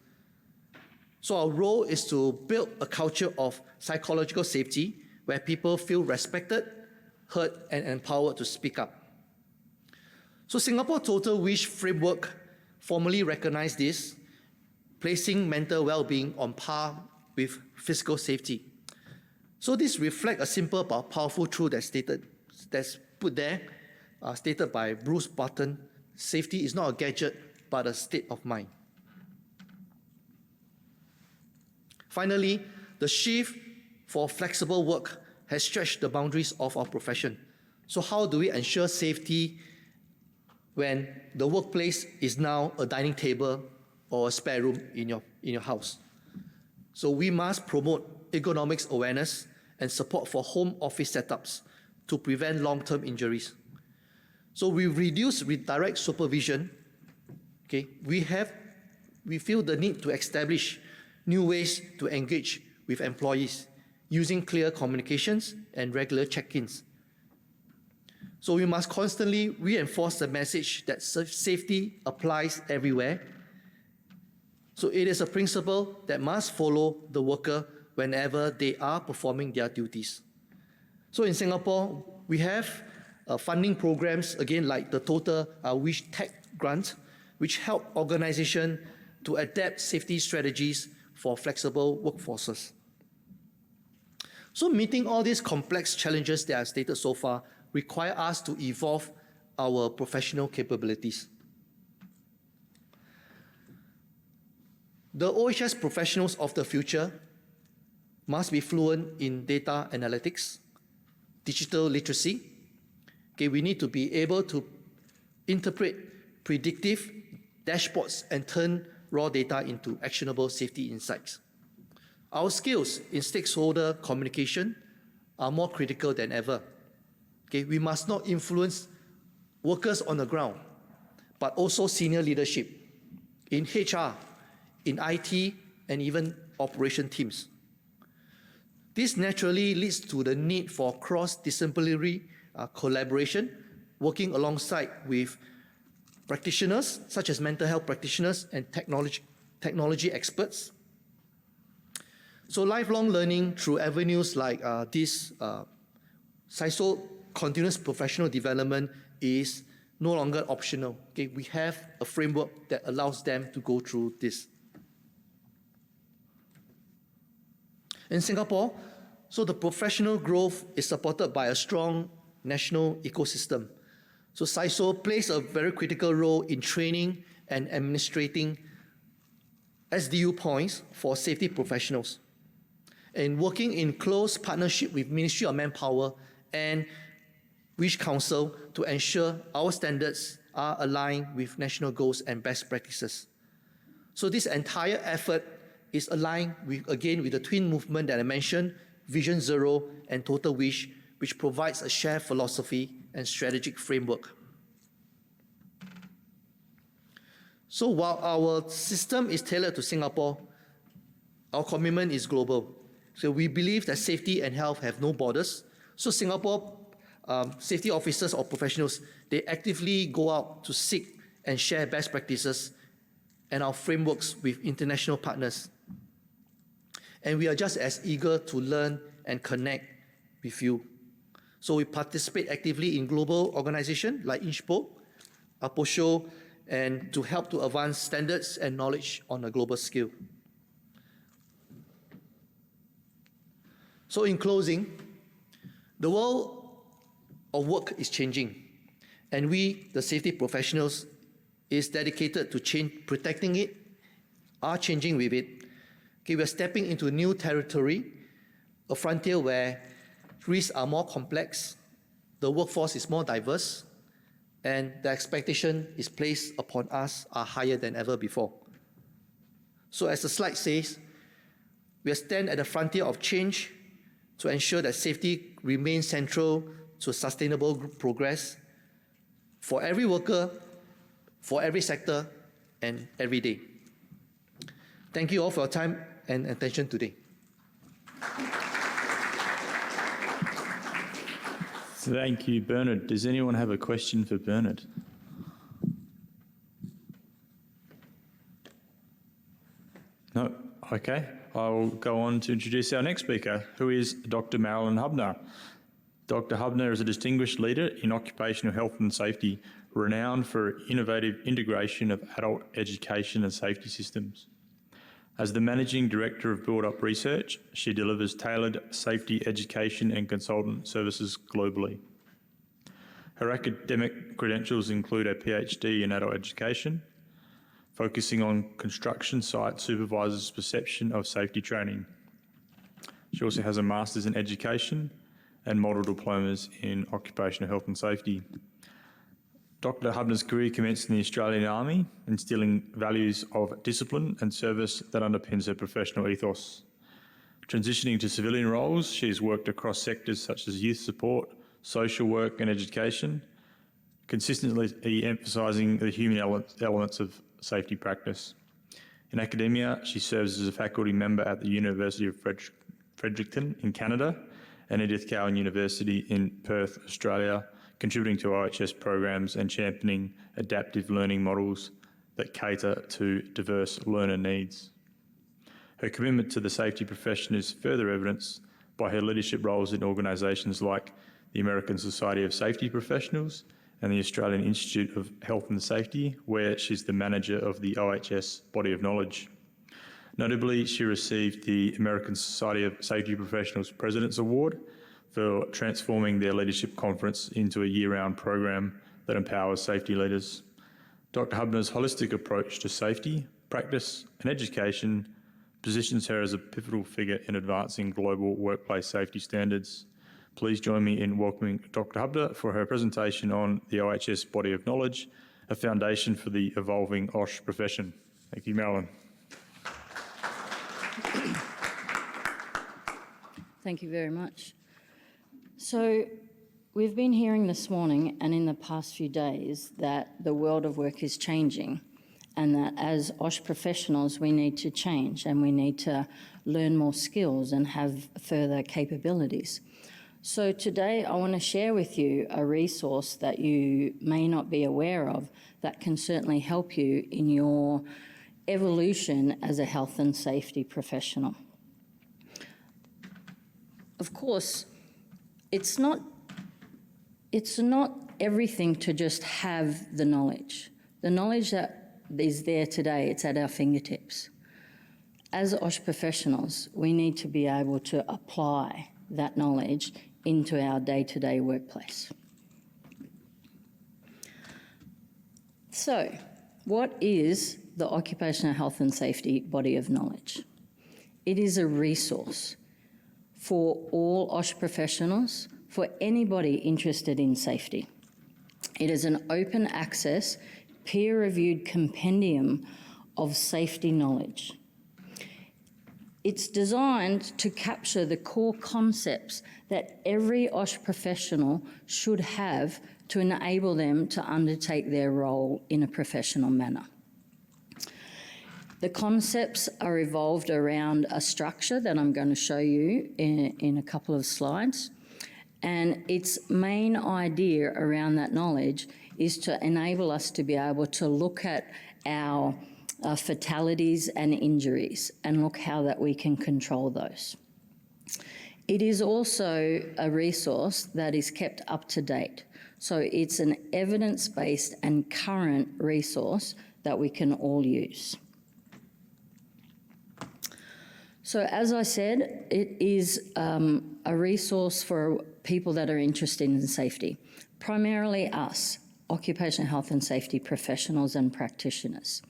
So our role is to build a culture of psychological safety where people feel respected, heard, and empowered to speak up. So Singapore Total Wish Framework formally recognized this, placing mental well-being on par with physical safety. So this reflects a simple but powerful truth that's put there, stated by Bruce Barton: safety is not a gadget, but a state of mind. Finally, the shift for flexible work has stretched the boundaries of our profession. So how do we ensure safety when the workplace is now a dining table or a spare room in your house. So we must promote ergonomics awareness and support for home office setups to prevent long-term injuries. So we reduce with direct supervision. Okay, we feel the need to establish new ways to engage with employees using clear communications and regular check-ins. So we must constantly reinforce the message that safety applies everywhere. So it is a principle that must follow the worker whenever they are performing their duties. So in Singapore, we have funding programs, again, like the Total Wish Tech Grant, which help organizations to adapt safety strategies for flexible workforces. So meeting all these complex challenges that I've stated so far require us to evolve our professional capabilities. The OSH professionals of the future must be fluent in data analytics, digital literacy. Okay, we need to be able to interpret predictive dashboards and turn raw data into actionable safety insights. Our skills in stakeholder communication are more critical than ever. Okay, we must not influence workers on the ground, but also senior leadership in HR, in IT, and even operation teams. This naturally leads to the need for cross-disciplinary collaboration, working alongside with practitioners, such as mental health practitioners and technology experts. So lifelong learning through avenues like this CISO continuous professional development is no longer optional. Okay, we have a framework that allows them to go through this. In Singapore, so the professional growth is supported by a strong national ecosystem. So CISO plays a very critical role in training and administrating SDU points for safety professionals, and working in close partnership with Ministry of Manpower and WISH Council to ensure our standards are aligned with national goals and best practices. So this entire effort is aligned with, again, with the twin movement that I mentioned, Vision Zero and Total Wish, which provides a shared philosophy and strategic framework. So while our system is tailored to Singapore, our commitment is global. So we believe that safety and health have no borders. So Singapore safety officers or professionals, they actively go out to seek and share best practices and our frameworks with international partners. And we are just as eager to learn and connect with you. So we participate actively in global organizations like INSHPO, APOSHO, and to help to advance standards and knowledge on a global scale. So in closing, the world of work is changing, and we, the safety professionals, is dedicated to protecting it, are changing with it. Okay, we are stepping into new territory, a frontier where risks are more complex, the workforce is more diverse, and the expectation is placed upon us are higher than ever before. So as the slide says, we stand at the frontier of change to ensure that safety remains central to sustainable progress for every worker, for every sector, and every day. Thank you all for your time and attention today. Thank you, Bernard. Does anyone have a question for Bernard? No? Okay. I'll go on to introduce our next speaker, who is Dr. Marilyn Hubner. Dr. Hubner is a distinguished leader in occupational health and safety, renowned for innovative integration of adult education and safety systems. As the Managing Director of Build Up Research, she delivers tailored safety education and consultant services globally. Her academic credentials include a PhD in adult education, focusing on construction site supervisors' perception of safety training. She also has a Master's in Education and multiple diplomas in occupational health and safety. Dr. Hubner's career commenced in the Australian Army, instilling values of discipline and service that underpins her professional ethos. Transitioning to civilian roles, she has worked across sectors such as youth support, social work and education, consistently emphasising the human elements of safety practice. In academia, she serves as a faculty member at the University of Fredericton in Canada and Edith Cowan University in Perth, Australia, contributing to OHS programs and championing adaptive learning models that cater to diverse learner needs. Her commitment to the safety profession is further evidenced by her leadership roles in organisations like the American Society of Safety Professionals and the Australian Institute of Health and Safety, where she's the manager of the OHS Body of Knowledge. Notably, she received the American Society of Safety Professionals President's Award for transforming their leadership conference into a year-round program that empowers safety leaders. Dr. Hubner's holistic approach to safety, practice and education positions her as a pivotal figure in advancing global workplace safety standards. Please join me in welcoming Dr. Hubner for her presentation on the OHS Body of Knowledge, a foundation for the evolving OSH profession. Thank you, Marilyn. Thank you very much. So we've been hearing this morning and in the past few days that the world of work is changing and that as OSH professionals we need to change and we need to learn more skills and have further capabilities. So today I want to share with you a resource that you may not be aware of that can certainly help you in your evolution as a health and safety professional. Of course, it's not everything to just have the knowledge. The knowledge that is there today, it's at our fingertips. As OSH professionals, we need to be able to apply that knowledge into our day-to-day workplace. So, what is the Occupational Health and Safety Body of Knowledge? It is a resource for all OSH professionals, for anybody interested in safety. It is an open access, peer-reviewed compendium of safety knowledge. It's designed to capture the core concepts that every OSH professional should have to enable them to undertake their role in a professional manner. The concepts are evolved around a structure that I'm going to show you in a couple of slides. And its main idea around that knowledge is to enable us to be able to look at our fatalities and injuries and look how that we can control those. It is also a resource that is kept up to date. So it's an evidence-based and current resource that we can all use. So as I said, it is a resource for people that are interested in safety, primarily us, occupational health and safety professionals and practitioners.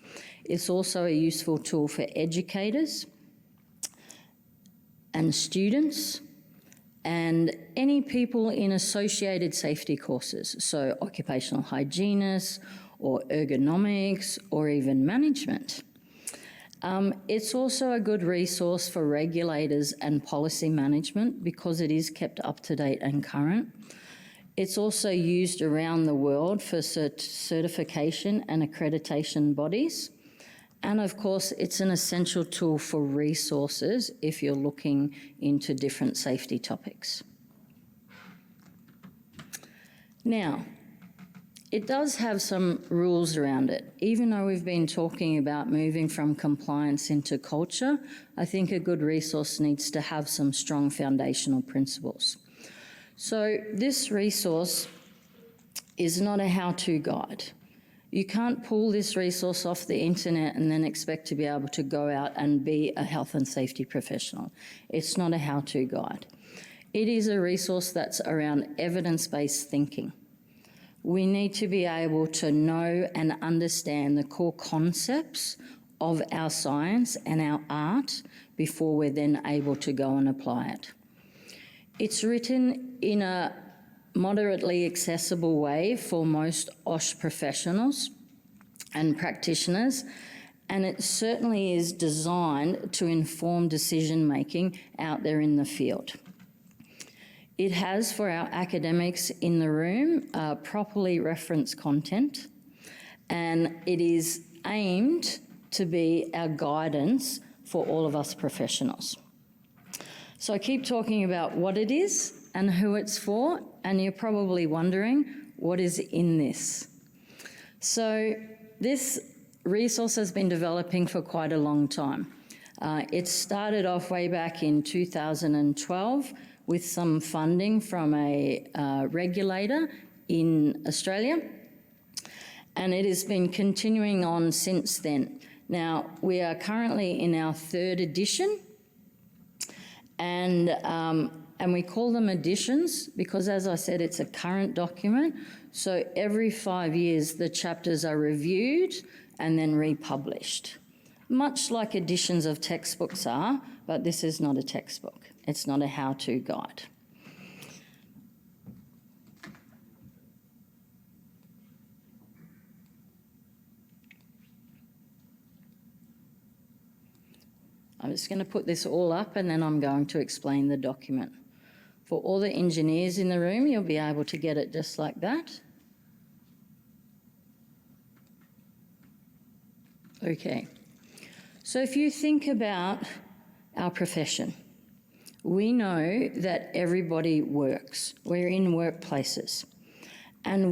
It's also a useful tool for educators and students and any people in associated safety courses, so occupational hygienists or ergonomics or even management. It's also a good resource for regulators and policy management because it is kept up to date and current. It's also used around the world for certification and accreditation bodies. And of course, it's an essential tool for resources if you're looking into different safety topics. Now, it does have some rules around it. Even though we've been talking about moving from compliance into culture, I think a good resource needs to have some strong foundational principles. So this resource is not a how-to guide. You can't pull this resource off the internet and then expect to be able to go out and be a health and safety professional. It's not a how-to guide. It is a resource that's around evidence-based thinking. We need to be able to know and understand the core concepts of our science and our art before we're then able to go and apply it. It's written in a moderately accessible way for most OSH professionals and practitioners, and it certainly is designed to inform decision-making out there in the field. It has, for our academics in the room, properly referenced content, and it is aimed to be our guidance for all of us professionals. So I keep talking about what it is and who it's for, and you're probably wondering, what is in this? So this resource has been developing for quite a long time. It started off way back in 2012 with some funding from a regulator in Australia, and it has been continuing on since then. Now, we are currently in our 3rd edition, and we call them editions because, as I said, it's a current document. So every 5 years, the chapters are reviewed and then republished, much like editions of textbooks are, but this is not a textbook. It's not a how-to guide. I'm just going to put this all up and then I'm going to explain the document. For all the engineers in the room, you'll be able to get it just like that. Okay. So if you think about our profession, we know that everybody works. We're in workplaces. And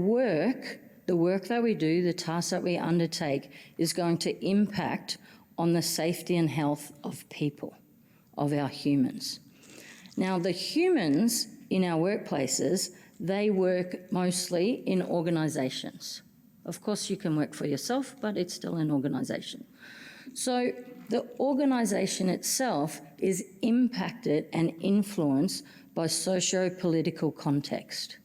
the work that we do, the tasks that we undertake, is going to impact on the safety and health of people, of our humans. Now, the humans in our workplaces, they work mostly in organisations. Of course, you can work for yourself, but it's still an organisation. So the organisation itself is impacted and influenced by socio-political context,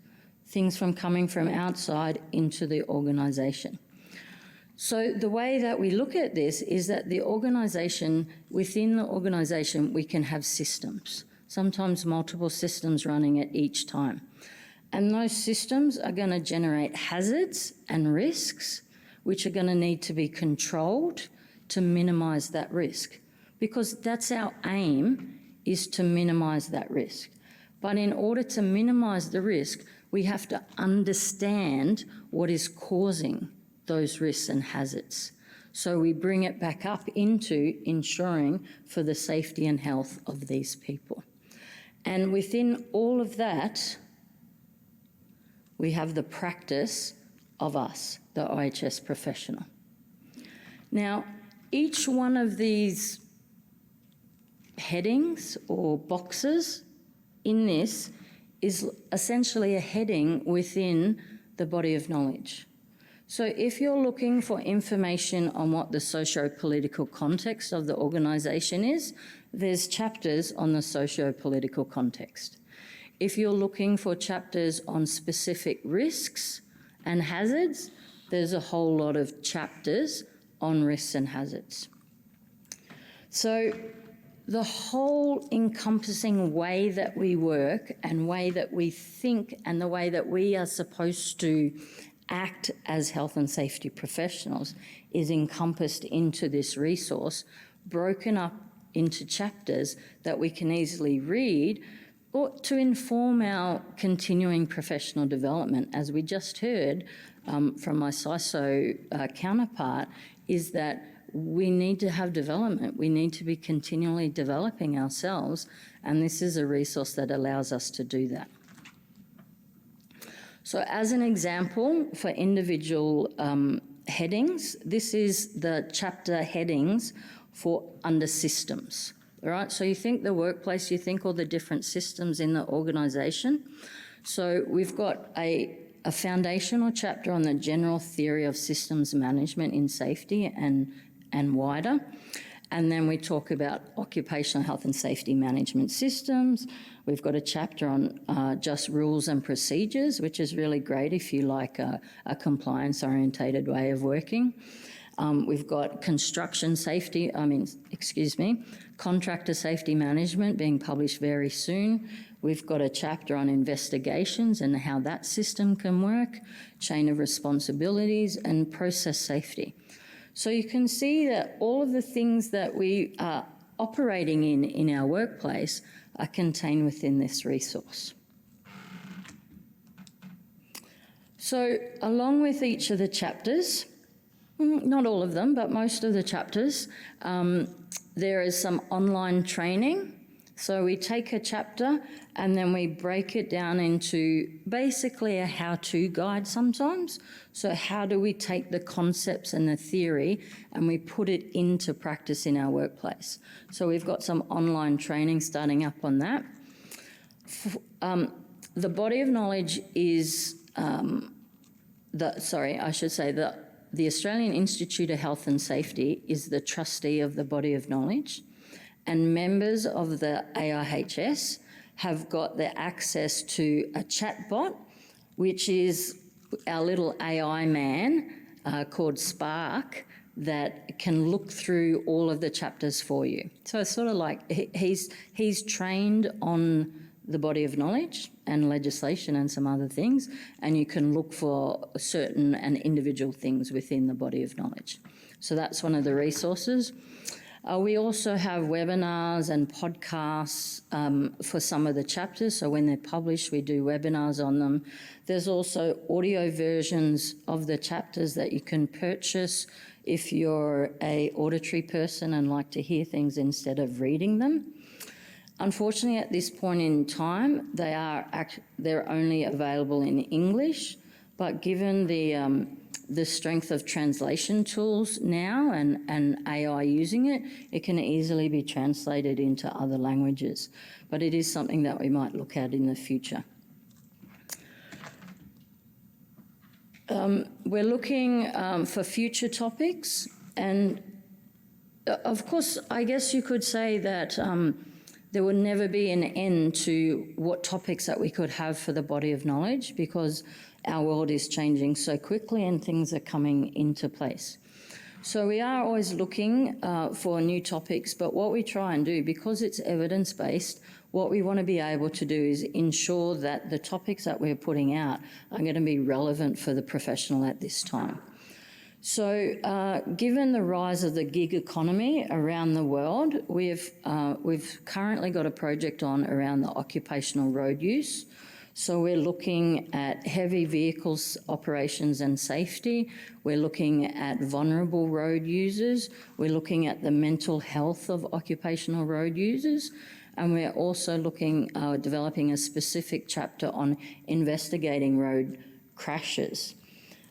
things from coming from outside into the organisation. So the way that we look at this is that the organisation, within the organisation, we can have systems, sometimes multiple systems running at each time. And those systems are going to generate hazards and risks, which are going to need to be controlled to minimise that risk, because that's our aim, is to minimise that risk. But in order to minimise the risk, we have to understand what is causing those risks and hazards. So we bring it back up into ensuring for the safety and health of these people. And within all of that, we have the practice of us, the OHS professional. Now, each one of these headings or boxes in this is essentially a heading within the body of knowledge. So if you're looking for information on what the socio-political context of the organisation is, there's chapters on the socio-political context. If you're looking for chapters on specific risks and hazards, there's a whole lot of chapters on risks and hazards. So the whole encompassing way that we work and way that we think and the way that we are supposed to act as health and safety professionals is encompassed into this resource, broken up into chapters that we can easily read or to inform our continuing professional development. As we just heard from my CISO counterpart, is that we need to have development. We need to be continually developing ourselves, and this is a resource that allows us to do that. So as an example for individual headings, this is the chapter headings for under systems. All right, so you think the workplace, you think all the different systems in the organisation. So we've got a foundational chapter on the general theory of systems management in safety and wider. And then we talk about occupational health and safety management systems. We've got a chapter on just rules and procedures, which is really great if you like a compliance-orientated way of working. We've got contractor safety management being published very soon. We've got a chapter on investigations and how that system can work, chain of responsibilities, and process safety. So you can see that all of the things that we are operating in our workplace are contained within this resource. So along with each of the chapters, not all of them, but most of the chapters, there is some online training. So we take a chapter and then we break it down into basically a how-to guide sometimes. So how do we take the concepts and the theory and we put it into practice in our workplace? So we've got some online training starting up on that. The body of knowledge is, the Australian Institute of Health and Safety is the trustee of the body of knowledge, and members of the AIHS have got the access to a chatbot, which is our little AI man called Spark, that can look through all of the chapters for you. So it's sort of like he's trained on the body of knowledge and legislation and some other things, and you can look for certain and individual things within the body of knowledge. So that's one of the resources. We also have webinars and podcasts for some of the chapters. So when they're published, we do webinars on them. There's also audio versions of the chapters that you can purchase if you're an auditory person and like to hear things instead of reading them. Unfortunately, at this point in time, they're only available in English, but given the strength of translation tools now and AI using it, it can easily be translated into other languages. But it is something that we might look at in the future. We're looking for future topics, and of course, I guess you could say that there would never be an end to what topics that we could have for the body of knowledge, because our world is changing so quickly and things are coming into place. So we are always looking for new topics, but what we try and do, because it's evidence-based, what we want to be able to do is ensure that the topics that we're putting out are going to be relevant for the professional at this time. So given the rise of the gig economy around the world, we've currently got a project on around the occupational road use. So we're looking at heavy vehicles operations and safety. We're looking at vulnerable road users. We're looking at the mental health of occupational road users. And we're also looking, developing a specific chapter on investigating road crashes.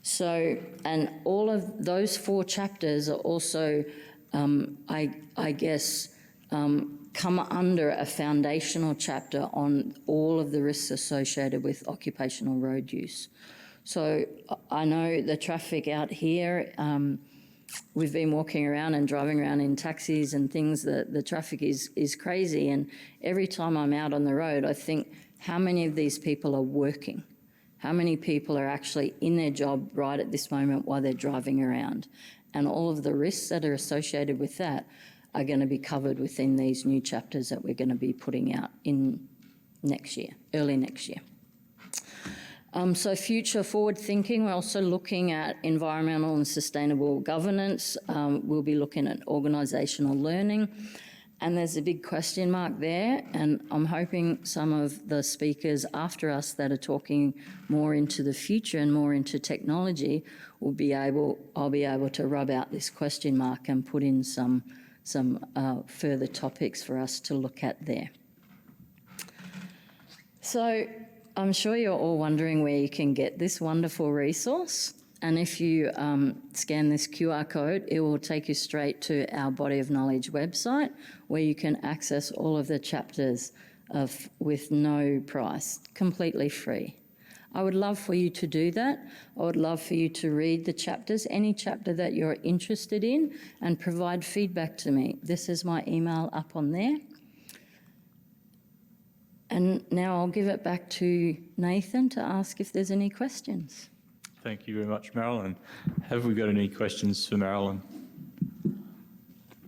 So, and all of those 4 chapters are also, I guess, come under a foundational chapter on all of the risks associated with occupational road use. So I know the traffic out here, we've been walking around and driving around in taxis and things, the traffic is crazy, and every time I'm out on the road, I think, how many of these people are working? How many people are actually in their job right at this moment while they're driving around? And all of the risks that are associated with that are going to be covered within these new chapters that we're going to be putting out in next year, early next year. So future forward thinking, we're also looking at environmental and sustainable governance. We'll be looking at organisational learning. And there's a big question mark there, and I'm hoping some of the speakers after us that are talking more into the future and more into technology I'll be able to rub out this question mark and put in some further topics for us to look at there. So I'm sure you're all wondering where you can get this wonderful resource. And if you scan this QR code, it will take you straight to our Body of Knowledge website, where you can access all of the chapters with no price, completely free. I would love for you to do that. I would love for you to read the chapters, any chapter that you're interested in, and provide feedback to me. This is my email up on there. And now I'll give it back to Nathan to ask if there's any questions. Thank you very much, Marilyn. Have we got any questions for Marilyn?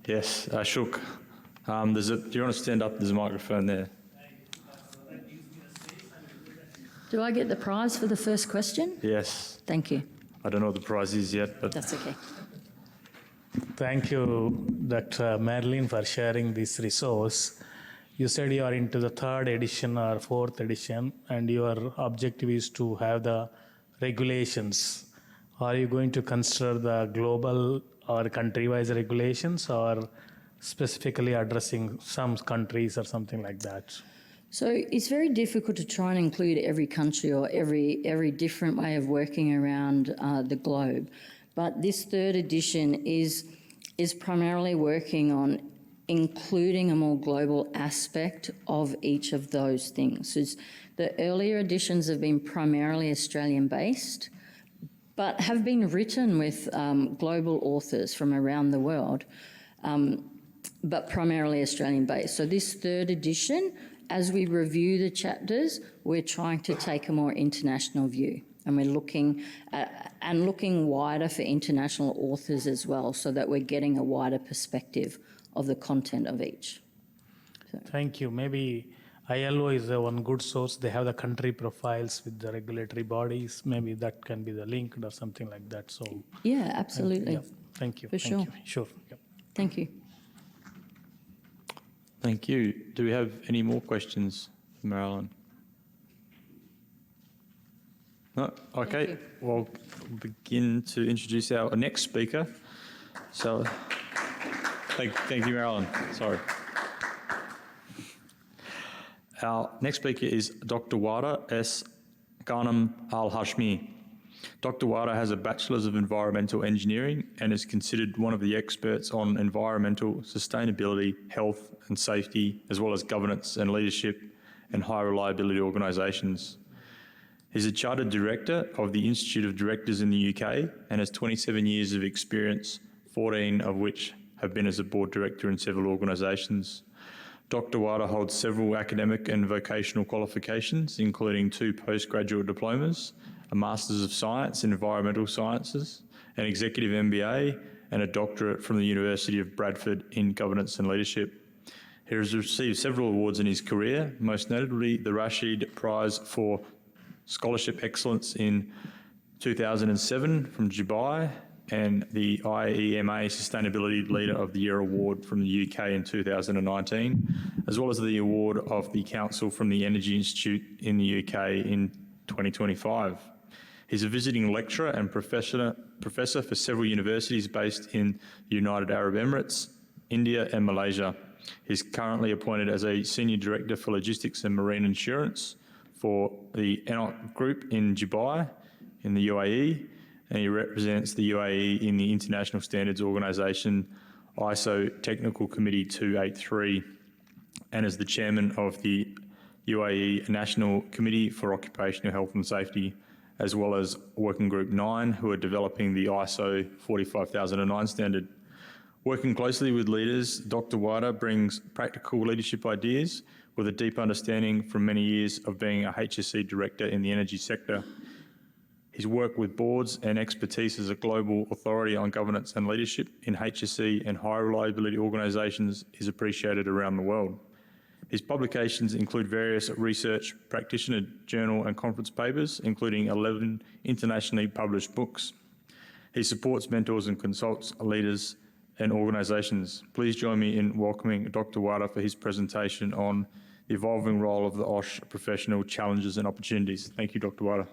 Yes, Ashok. Do you want to stand up? There's a microphone there. Do I get the prize for the first question? Yes. Thank you. I don't know what the prize is yet, but That's okay. Thank you, Dr. Marilyn, for sharing this resource. You said you are into the 3rd edition or 4th edition, and your objective is to have the regulations. Are you going to consider the global or country-wise regulations, or specifically addressing some countries or something like that? So it's very difficult to try and include every country or every different way of working around the globe. But this 3rd edition is primarily working on including a more global aspect of each of those things. So the earlier editions have been primarily Australian-based, but have been written with global authors from around the world, but primarily Australian-based. So this 3rd edition, as we review the chapters, we're trying to take a more international view, and we're looking wider for international authors as well, so that we're getting a wider perspective of the content of each. So. Thank you. Maybe ILO is one good source. They have the country profiles with the regulatory bodies. Maybe that can be the link or something like that. So Yeah, absolutely. yeah. Thank you. For Thank sure. you. Sure. Yep. Thank you. thank you. Do we have any more questions for Marilyn? No? Okay. you. We'll begin to introduce our next speaker. So, thank you, Marilyn. Sorry. Our next speaker is Dr. Wada S. Ghanem Al-Hashmi. Dr. Wada has a Bachelor's of Environmental Engineering and is considered one of the experts on environmental sustainability, health and safety, as well as governance and leadership and high reliability organisations. He's a Chartered Director of the Institute of Directors in the UK and has 27 years of experience, 14 of which have been as a board director in several organisations. Dr. Wada holds several academic and vocational qualifications, including 2 postgraduate diplomas, a Masters of Science in Environmental Sciences, an Executive MBA, and a doctorate from the University of Bradford in Governance and Leadership. He has received several awards in his career, most notably the Rashid Prize for Scholarship Excellence in 2007 from Dubai, and the IEMA Sustainability Leader of the Year Award from the UK in 2019, as well as the award of the Council from the Energy Institute in the UK in 2025. He's a visiting lecturer and professor for several universities based in the United Arab Emirates, India and Malaysia. He's currently appointed as a Senior Director for Logistics and Marine Insurance for the ENOC Group in Dubai in the UAE, and he represents the UAE in the International Standards Organisation ISO Technical Committee 283, and is the chairman of the UAE National Committee for Occupational Health and Safety, as well as Working Group 9, who are developing the ISO 45009 standard. Working closely with leaders, Dr. Wada brings practical leadership ideas with a deep understanding from many years of being a HSE director in the energy sector. His work with boards and expertise as a global authority on governance and leadership in HSE and high reliability organisations is appreciated around the world. His publications include various research, practitioner, journal and conference papers, including 11 internationally published books. He supports, mentors and consults leaders and organisations. Please join me in welcoming Dr. Wada for his presentation on the evolving role of the OSH Professional, Challenges and Opportunities. Thank you, Dr. Wada.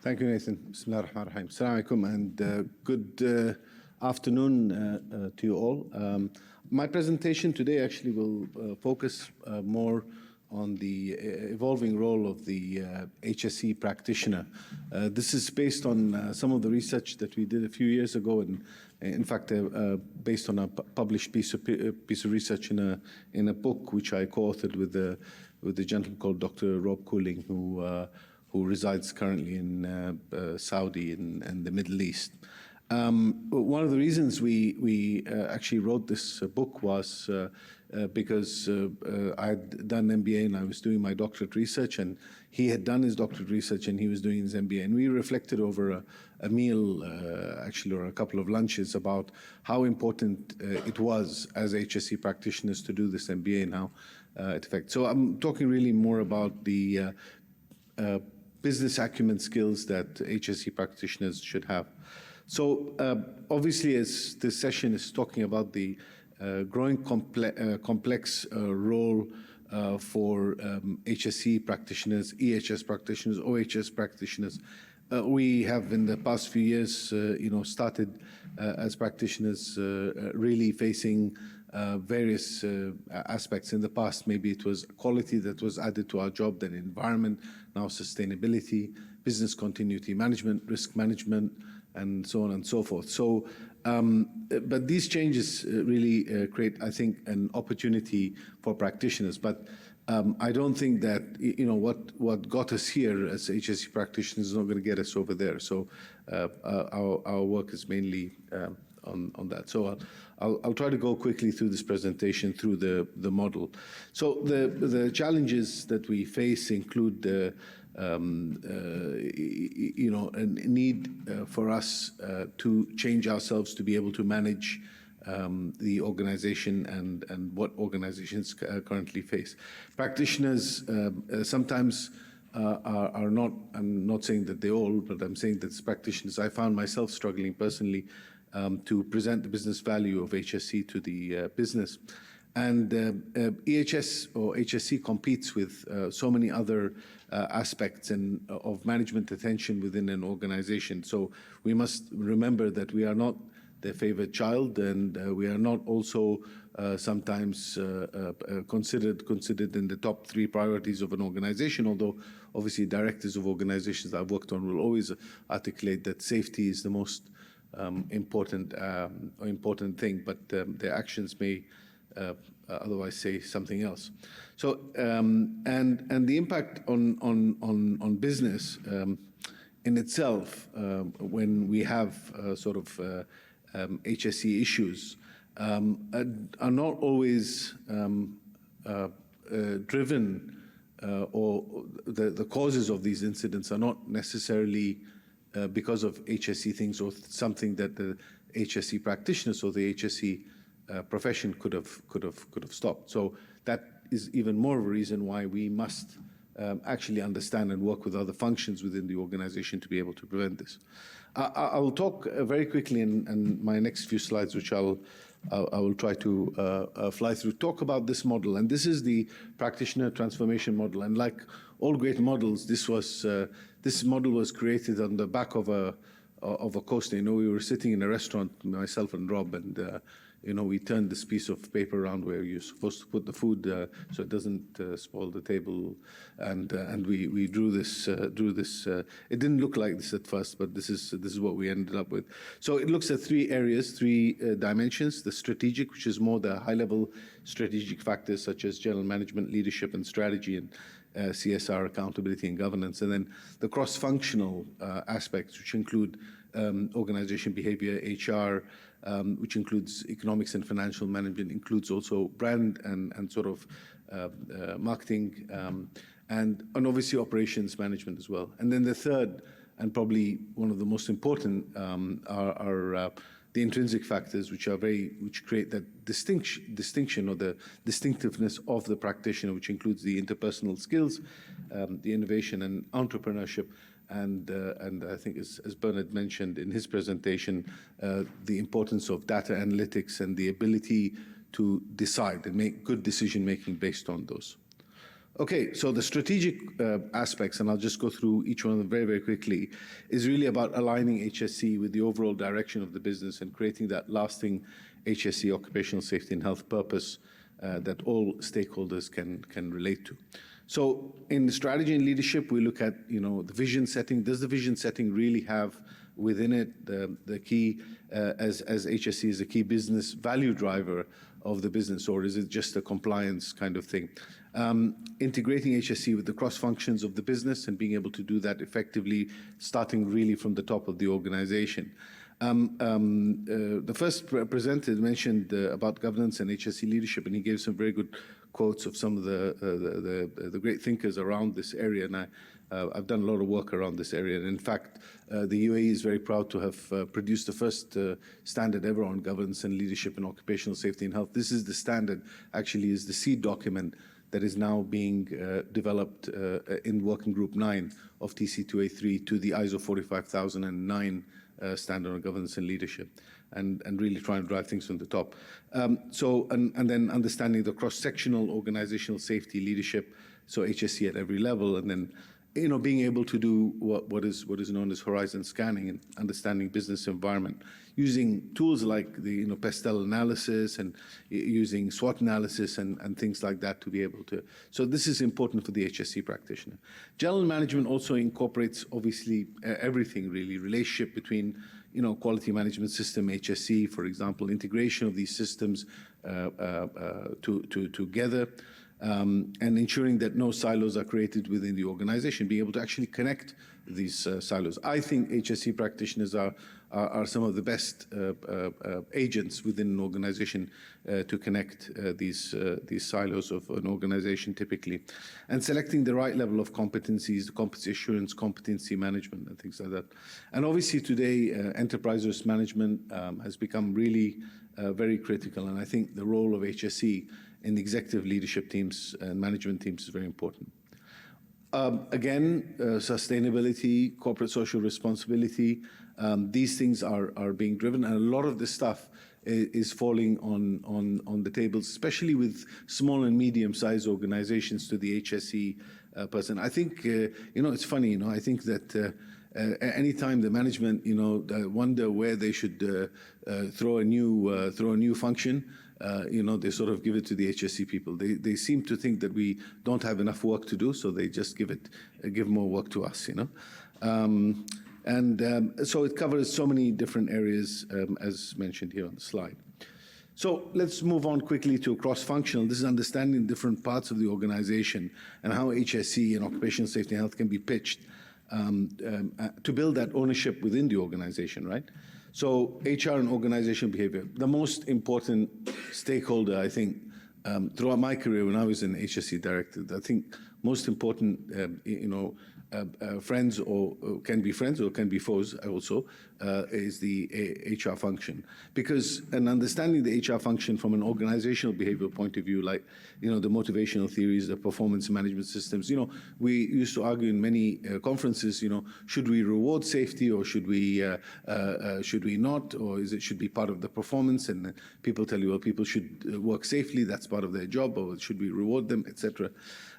Thank you, Nathan. Bismillah ar-Rahman ar-Rahim. Assalamu alaikum and good afternoon to you all. My presentation today actually will focus more on the evolving role of the HSE practitioner. This is based on some of the research that we did a few years ago, and in fact, based on a published piece of research in a book which I co-authored with a gentleman called Dr. Rob Cooling, who resides currently in Saudi and the Middle East. One of the reasons we actually wrote this book was because I had done MBA and I was doing my doctorate research, and he had done his doctorate research and he was doing his MBA. And we reflected over a meal, actually, or a couple of lunches about how important it was as HSE practitioners to do this MBA and how it affects. So I'm talking really more about the business acumen skills that HSE practitioners should have. So obviously, as this session is talking about the growing complex role for HSE practitioners, EHS practitioners, OHS practitioners, we have in the past few years, started as practitioners really facing various aspects. In the past, maybe it was quality that was added to our job, then environment, now sustainability, business continuity management, risk management, and so on and so forth. So, but these changes really create, I think, an opportunity for practitioners. But I don't think that, what got us here as HSE practitioners is not going to get us over there. So our work is mainly on that. So I'll try to go quickly through this presentation through the model. So the challenges that we face include a need for us to change ourselves to be able to manage the organization and what organizations currently face. Practitioners sometimes are not, I'm not saying that they all, but I'm saying that as practitioners, I found myself struggling personally to present the business value of HSE to the business. And EHS or HSE competes with so many other aspects of management attention within an organization. So we must remember that we are not their favorite child, and we are not also sometimes considered in the top 3 priorities of an organization, although obviously directors of organizations I've worked on will always articulate that safety is the most important thing, but their actions may otherwise say something else. So and the impact on business in itself, when we have HSE issues, are not always driven, or the causes of these incidents are not necessarily because of HSE things or something that the HSE practitioners or the HSE profession could have stopped. So that is even more of a reason why we must actually understand and work with other functions within the organization to be able to prevent this. I will talk very quickly in my next few slides, which I will try to fly through, talk about this model. And this is the practitioner transformation model. And like all great models, this model was created on the back of a coaster. We were sitting in a restaurant, myself and Rob, and we turned this piece of paper around where you're supposed to put the food so it doesn't spoil the table, and we drew this. It didn't look like this at first, but this is what we ended up with. So it looks at 3 areas, 3 dimensions: the strategic, which is more the high-level strategic factors such as general management, leadership, and strategy, and CSR, accountability, and governance, and then the cross-functional aspects, which include organization behavior, HR, which includes economics and financial management, includes also brand and marketing, and obviously operations management as well. And then the third, and probably one of the most important, are the intrinsic factors, which create that distinction or the distinctiveness of the practitioner, which includes the interpersonal skills, the innovation and entrepreneurship, and I think, as Bernard mentioned in his presentation, the importance of data analytics and the ability to decide and make good decision-making based on those. Okay, so the strategic aspects, and I'll just go through each one of them very, very quickly, is really about aligning HSE with the overall direction of the business and creating that lasting HSE occupational safety and health purpose that all stakeholders can relate to. So in the strategy and leadership, we look at the vision setting. Does the vision setting really have within it the key, as HSE is a key business value driver of the business, or is it just a compliance kind of thing? Integrating HSE with the cross functions of the business and being able to do that effectively, starting really from the top of the organization. The first presenter mentioned about governance and HSE leadership, and he gave some very good quotes of some of the great thinkers around this area. And I've done a lot of work around this area. And in fact, the UAE is very proud to have produced the first standard ever on governance and leadership in occupational safety and health. This is the standard, actually, is the seed document that is now being developed in Working Group 9 of TC2A3 to the ISO 45009 standard on governance and leadership, and really trying to drive things from the top. And then understanding the cross-sectional organizational safety leadership, so HSE at every level, and then being able to do what is known as horizon scanning and understanding business environment, using tools like the PESTEL analysis and using SWOT analysis and things like that to be able to. So this is important for the HSE practitioner. General management also incorporates obviously everything really, relationship between quality management system, HSE, for example, integration of these systems together. And ensuring that no silos are created within the organization, being able to actually connect these silos. I think HSE practitioners are some of the best agents within an organization to connect these silos of an organization typically. And selecting the right level of competencies, the competency assurance, competency management, and things like that. And obviously today, enterprise risk management has become really very critical. And I think the role of HSE in the executive leadership teams and management teams is very important. Again, sustainability, corporate social responsibility, these things are being driven, and a lot of this stuff is falling on the tables, especially with small and medium-sized organizations to the HSE person. I think, it's funny, I think that anytime the management, wonder where they should throw a new function, they sort of give it to the HSE people. They seem to think that we don't have enough work to do, so they just give more work to us, so it covers so many different areas, as mentioned here on the slide. So let's move on quickly to cross-functional. This is understanding different parts of the organization and how HSE and occupational safety and health can be pitched to build that ownership within the organization, right? So HR and organizational behavior, the most important stakeholder, I think, throughout my career when I was an HSE director, I think most important, friends or can be friends or can be foes also, is the HR function. Because an understanding the HR function from an organizational behavioral point of view, like, the motivational theories, the performance management systems, we used to argue in many conferences, should we reward safety or should we not, or should be part of the performance? And people tell you, well, people should work safely, that's part of their job, or should we reward them, etc.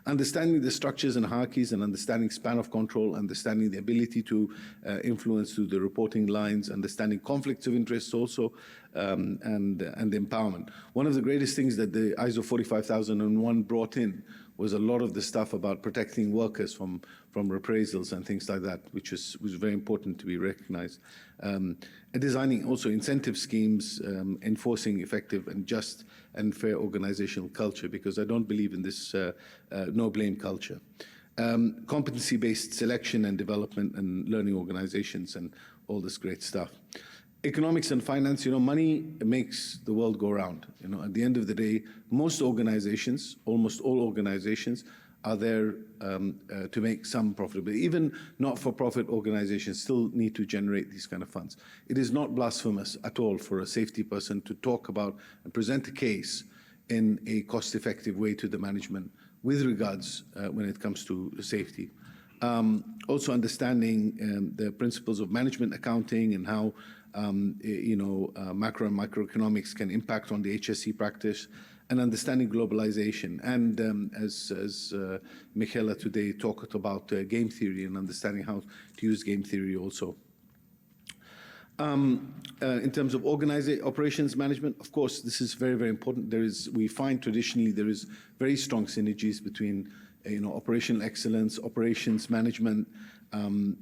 Understanding the structures and hierarchies and understanding span of control, understanding the ability to influence through the reporting lines, understanding conflicts of interest also, and empowerment. One of the greatest things that the ISO 45001 brought in was a lot of the stuff about protecting workers from reprisals and things like that, which was very important to be recognized. And designing also incentive schemes, enforcing effective and just and fair organizational culture, because I don't believe in this no-blame culture. Competency-based selection and development and learning organizations and all this great stuff. Economics and finance, money makes the world go round. At the end of the day, most organizations, almost all organizations, are there to make some profitability. Even not-for-profit organizations still need to generate these kind of funds. It is not blasphemous at all for a safety person to talk about and present a case in a cost-effective way to the management with regards when it comes to safety. Also understanding the principles of management accounting and how macro and microeconomics can impact on the HSE practice, and understanding globalization. And as Michaela today talked about game theory and understanding how to use game theory also. In terms of operations management, of course, this is very, very important. We find traditionally there is very strong synergies between operational excellence, operations management,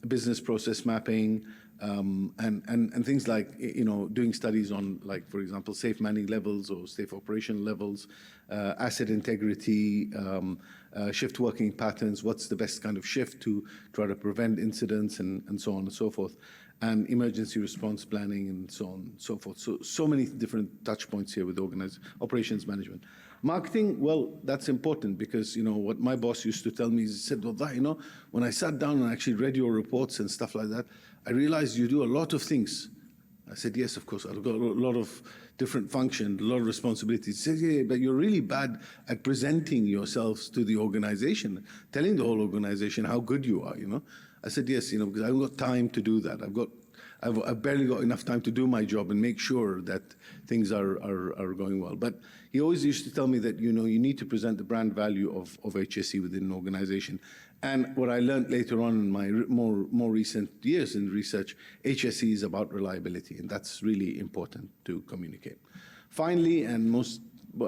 business process mapping, and things like, doing studies on, like, for example, safe manning levels or safe operational levels, asset integrity, shift working patterns, what's the best kind of shift to try to prevent incidents, and so on and so forth. and emergency response planning and so on and so forth. So many different touch points here with operations management. Marketing, well, that's important because, what my boss used to tell me is, he said, well, when I sat down and actually read your reports and stuff like that, I realized you do a lot of things. I said, yes, of course, I've got a lot of different functions, a lot of responsibilities. He said, yeah, but you're really bad at presenting yourselves to the organization, telling the whole organization how good you are, I said, yes, because I haven't got time to do that. I've barely got enough time to do my job and make sure that things are going well. But he always used to tell me that, you need to present the brand value of HSE within an organization. And what I learned later on in my more recent years in research, HSE is about reliability, and that's really important to communicate. Finally, and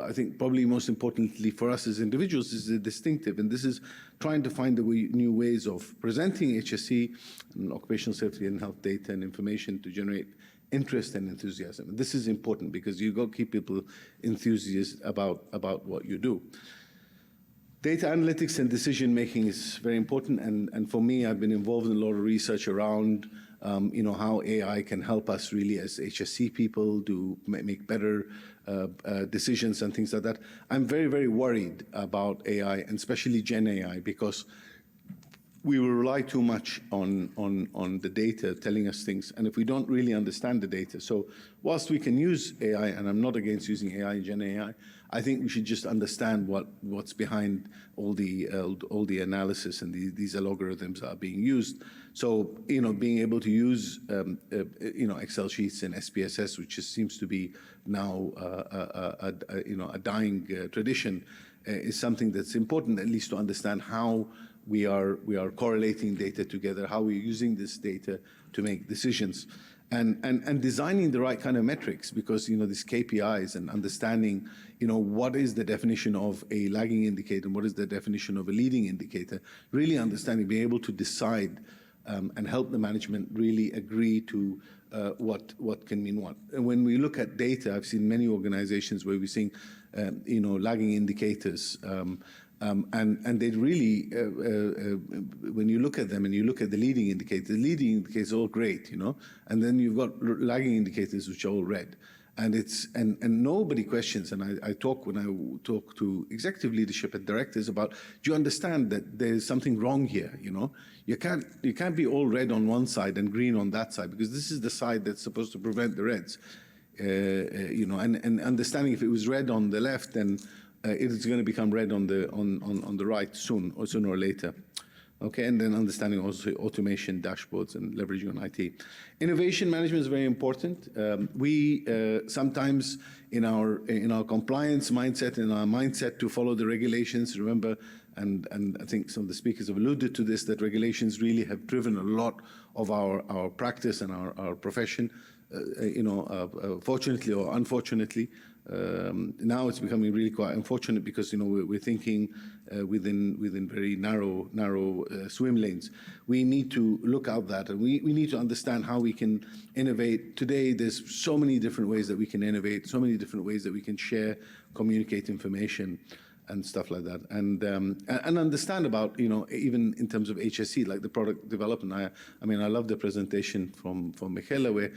I think probably most importantly for us as individuals, is the distinctive, and this is trying to find new ways of presenting HSE and occupational safety and health data and information to generate interest and enthusiasm. And this is important because you've got to keep people enthusiastic about what you do. Data analytics and decision making is very important, and for me, I've been involved in a lot of research around how AI can help us really as HSE people to make better decisions and things like that. I'm very, very worried about AI, and especially Gen AI, because we will rely too much on the data telling us things, and if we don't really understand the data. So whilst we can use AI, and I'm not against using AI, Gen AI, I think we should just understand what's behind all the analysis and these algorithms are being used. So being able to use Excel sheets and SPSS, which seems to be now a dying tradition, is something that's important, at least to understand how we are correlating data together, how we're using this data to make decisions, and designing the right kind of metrics, because these KPIs and understanding what is the definition of a lagging indicator and what is the definition of a leading indicator, really understanding, being able to decide and help the management really agree to what can mean what. And when we look at data, I've seen many organizations where we're seeing lagging indicators. And they really, when you look at them and you look at the leading indicators are all great, and then you've got lagging indicators which are all red. And nobody questions, and I talk when I talk to executive leadership and directors about, do you understand that there's something wrong here? You can't be all red on one side and green on that side, because this is the side that's supposed to prevent the reds. And understanding if it was red on the left, then it is going to become red on the right sooner or later. Okay, and then understanding also automation, dashboards, and leveraging on IT. Innovation management is very important. We sometimes in our compliance mindset, in our mindset to follow the regulations, remember, and I think some of the speakers have alluded to this, that regulations really have driven a lot of our practice and our profession. Fortunately or unfortunately, now it's becoming really quite unfortunate, because we're thinking within very narrow swim lanes. We need to look out that, and we need to understand how we can innovate. Today, there's so many different ways that we can innovate, so many different ways that we can share, communicate information, and stuff like that, and understand about even in terms of HSE, like the product development. I mean I love the presentation from Michaela, where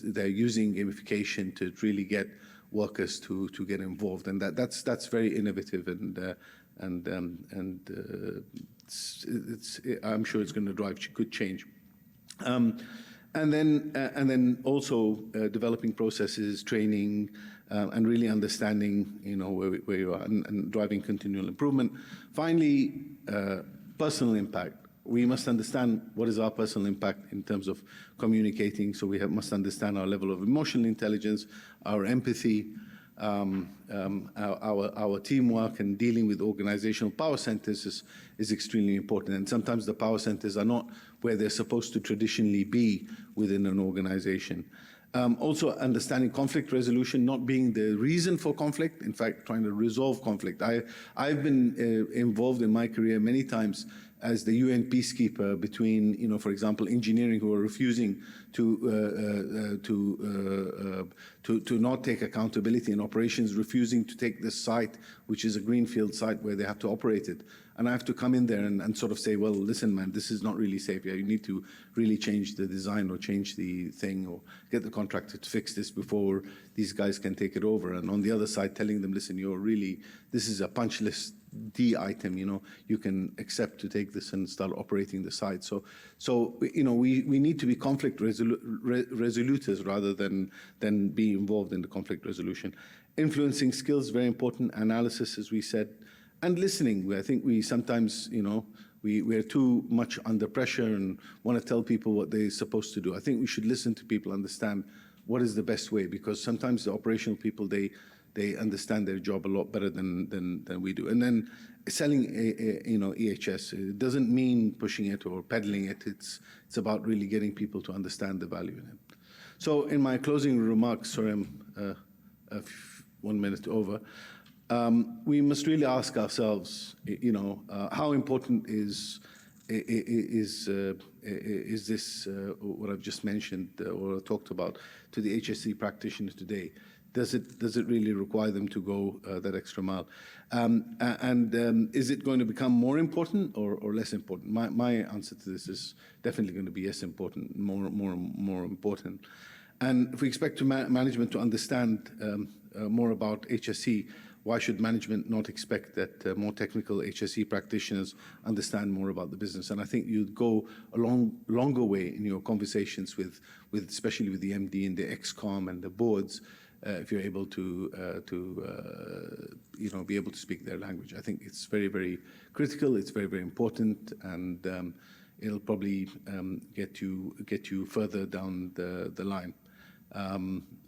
they're using gamification to really get workers to get involved, and that's very innovative, and I'm sure it's going to drive good change. And then also developing processes, training, and really understanding, where you are, and driving continual improvement. Finally, personal impact. We must understand what is our personal impact in terms of communicating. So we must understand our level of emotional intelligence, our empathy, our teamwork, and dealing with organizational power centers is extremely important. And sometimes the power centers are not where they're supposed to traditionally be within an organization. Also understanding conflict resolution, not being the reason for conflict, in fact, trying to resolve conflict. I've been involved in my career many times as the UN peacekeeper between, for example, engineering who are refusing to not take accountability, and operations refusing to take this site, which is a greenfield site where they have to operate it. And I have to come in there and sort of say, well, listen, man, this is not really safe. Yeah, you need to really change the design or change the thing or get the contractor to fix this before these guys can take it over. And on the other side, telling them, listen, this is a punch list D item, you can accept to take this and start operating the site. So we need to be conflict resoluters rather than be involved in the conflict resolution. Influencing skills, very important. Analysis, as we said. And listening. I think we sometimes, we're too much under pressure and want to tell people what they're supposed to do. I think we should listen to people, understand what is the best way, because sometimes the operational people, they understand their job a lot better than we do. And then selling, EHS, it doesn't mean pushing it or peddling it. It's about really getting people to understand the value in it. So in my closing remarks, sorry, I'm 1 minute over. We must really ask ourselves, how important is this, what I've just mentioned or talked about, to the HSE practitioner today? Does it really require them to go that extra mile? Is it going to become more important or less important? My answer to this is definitely going to be less important, more important. And if we expect management to understand more about HSE, why should management not expect that more technical HSE practitioners understand more about the business? And I think you'd go a longer way in your conversations with especially with the MD and the ExCom and the boards, if you're able to be able to speak their language. I think it's very, very critical. It's very, very important, and it'll probably get you further down the line.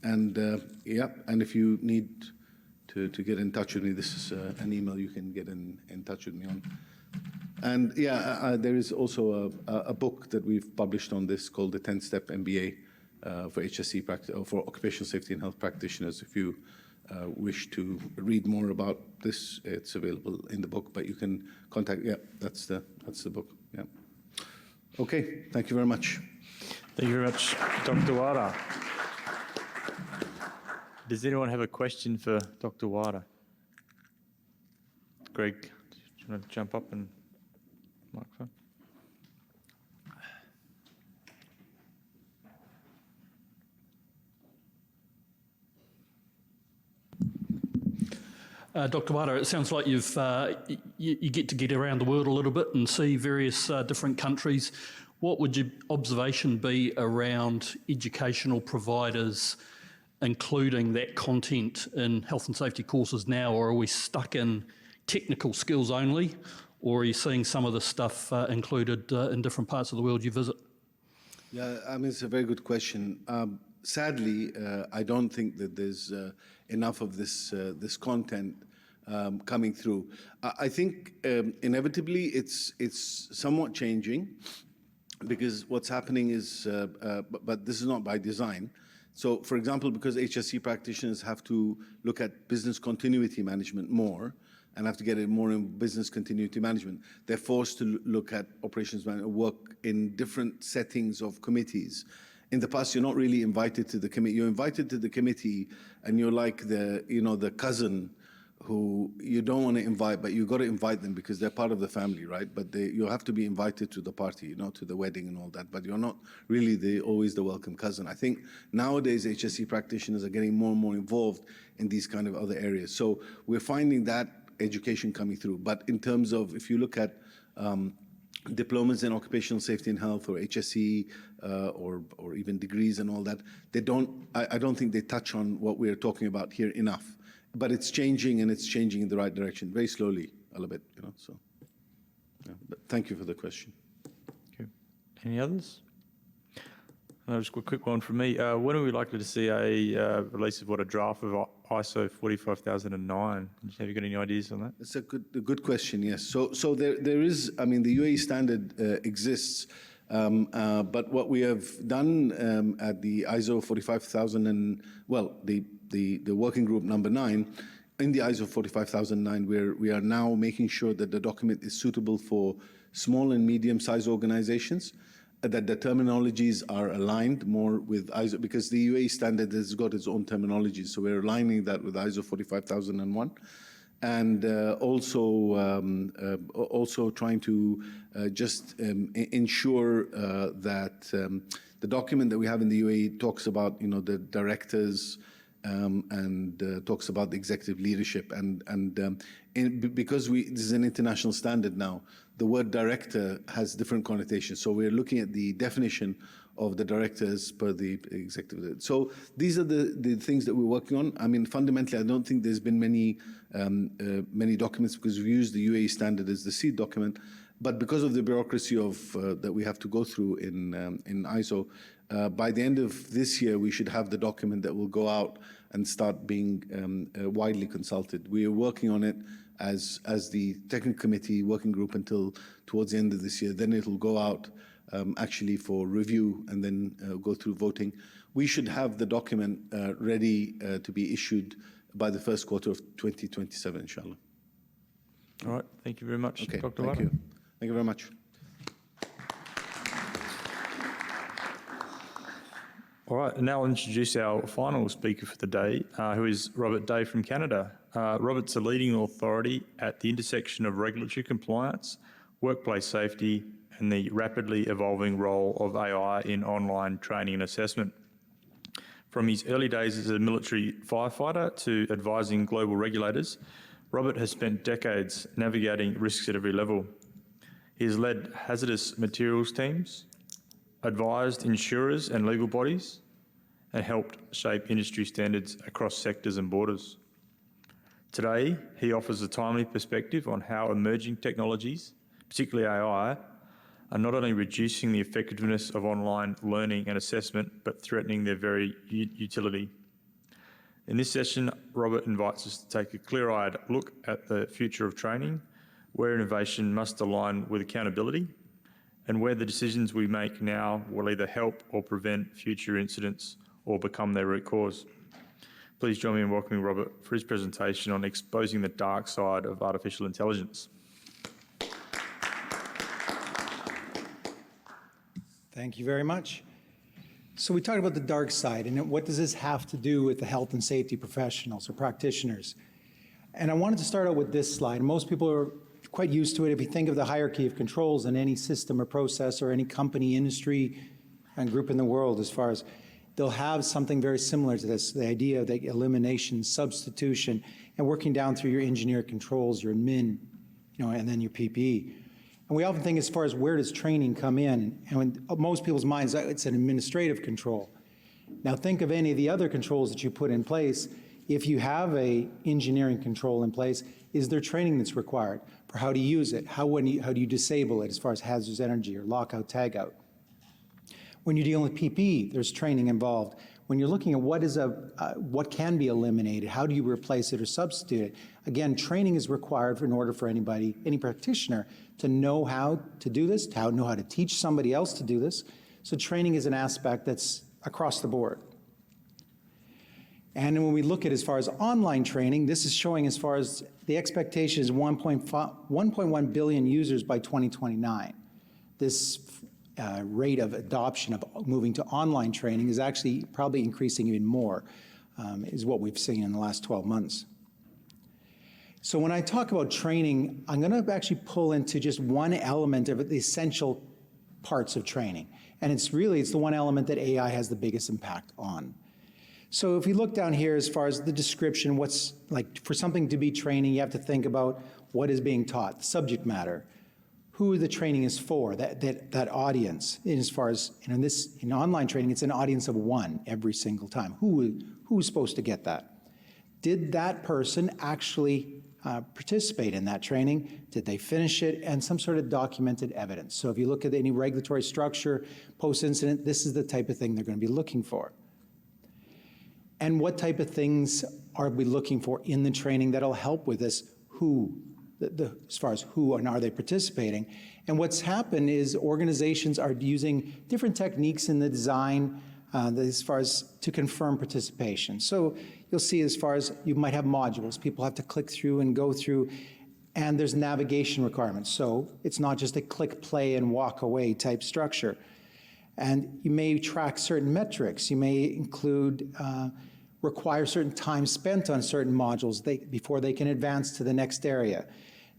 And if you need to get in touch with me, this is an email you can get in touch with me on. And there is also a book that we've published on this called the 10-Step MBA for HSE practice, or for occupational safety and health practitioners. If you wish to read more about this, it's available in the book, but you can contact, that's the book, yeah. Okay, thank you very much. Thank you very much, Dr. Wada. Does anyone have a question for Dr. Wada? Greg, do you want to jump up and microphone? Dr. Wada, it sounds like you get to get around the world a little bit and see various different countries. What would your observation be around educational providers including that content in health and safety courses now, or are we stuck in technical skills only, or are you seeing some of the stuff included in different parts of the world you visit? Yeah, I mean, it's a very good question. Sadly, I don't think that there's enough of this content coming through. I think inevitably it's somewhat changing, because what's happening is, but this is not by design. So, for example, because HSE practitioners have to look at business continuity management more and have to get it more in business continuity management, they're forced to look at operations management, work in different settings of committees. In the past, you're not really invited to the committee. You're invited to the committee, and you're like the cousin who you don't want to invite, but you've got to invite them because they're part of the family, right? But you have to be invited to the party, to the wedding and all that, but you're not really always the welcome cousin. I think nowadays HSE practitioners are getting more and more involved in these kind of other areas. So we're finding that education coming through. But in terms of, if you look at diplomas in occupational safety and health, or HSE, or even degrees and all that, I don't think they touch on what we're talking about here enough. But it's changing, and it's changing in the right direction, very slowly, a little bit, so. Yeah. But thank you for the question. Okay. Any others? Just a quick one from me. When are we likely to see a release of a draft of ISO 45009? Have you got any ideas on that? It's a good question, yes. So there is, I mean, the UAE standard exists, but what we have done at the ISO 45000 and, well, the working group number 9 in the ISO 45009, where we are now making sure that the document is suitable for small and medium-sized organizations, that the terminologies are aligned more with ISO, because the UAE standard has got its own terminology, so we're aligning that with ISO 45001. And also trying to just ensure that the document that we have in the UAE talks about, the directors and talks about the executive leadership. Because this is an international standard now, the word director has different connotations. So we're looking at the definition of the directors per the executive. So these are the things that we're working on. I mean, fundamentally, I don't think there's been many documents, because we use the UAE standard as the seed document. But because of the bureaucracy that we have to go through in ISO, by the end of this year, we should have the document that will go out and start being widely consulted. We are working on it as the technical committee working group until towards the end of this year. Then it'll go out actually for review and then go through voting. We should have the document ready to be issued by the first quarter of 2027, inshallah. All right, thank you very much, Okay, Dr. thank Wada. you. Thank you very much. All right, and now I'll introduce our final speaker for the day, who is Robert Day from Canada. Robert's a leading authority at the intersection of regulatory compliance, workplace safety, and the rapidly evolving role of AI in online training and assessment. From his early days as a military firefighter to advising global regulators, Robert has spent decades navigating risks at every level. He has led hazardous materials teams, advised insurers and legal bodies, and helped shape industry standards across sectors and borders. Today, he offers a timely perspective on how emerging technologies, particularly AI, are not only reducing the effectiveness of online learning and assessment, but threatening their very utility. In this session, Robert invites us to take a clear-eyed look at the future of training, where innovation must align with accountability, and where the decisions we make now will either help or prevent future incidents or become their root cause. Please join me in welcoming Robert for his presentation on exposing the dark side of artificial intelligence. Thank you very much. So we talked about the dark side, and what does this have to do with the health and safety professionals or practitioners? And I wanted to start out with this slide. Most people are quite used to it. If you think of the hierarchy of controls in any system or process or any company, industry, and group in the world, as far as they'll have something very similar to this, the idea of the elimination, substitution, and working down through your engineer controls, your admin, and then your PPE. And we often think as far as where does training come in? And in most people's minds, it's an administrative control. Now think of any of the other controls that you put in place. If you have a engineering control in place, is there training that's required for how to use it? How do you disable it as far as hazardous energy or lockout, tagout? When you're dealing with PPE, there's training involved. When you're looking at what can be eliminated, how do you replace it or substitute it? Again, training is required in order for anybody, any practitioner, to know how to do this, to know how to teach somebody else to do this. So training is an aspect that's across the board. And when we look at as far as online training, this is showing as far as the expectation is 1.1 billion users by 2029. This rate of adoption of moving to online training is actually probably increasing even more, is what we've seen in the last 12 months. So when I talk about training, I'm going to actually pull into just one element of the essential parts of training. And it's the one element that AI has the biggest impact on. So if we look down here as far as the description, what's like for something to be training, you have to think about what is being taught, the subject matter, who the training is for, that audience. And as far as in online training, it's an audience of one every single time. Who's supposed to get that? Did that person actually participate in that training? Did they finish it? And some sort of documented evidence. So if you look at any regulatory structure, post-incident, this is the type of thing they're going to be looking for. And what type of things are we looking for in the training that'll help with this? As far as who and are they participating? And what's happened is organizations are using different techniques in the design as far as to confirm participation. So you'll see as far as you might have modules, people have to click through and go through, and there's navigation requirements. So it's not just a click, play, and walk away type structure. And you may track certain metrics. You may include, require certain time spent on certain modules before they can advance to the next area.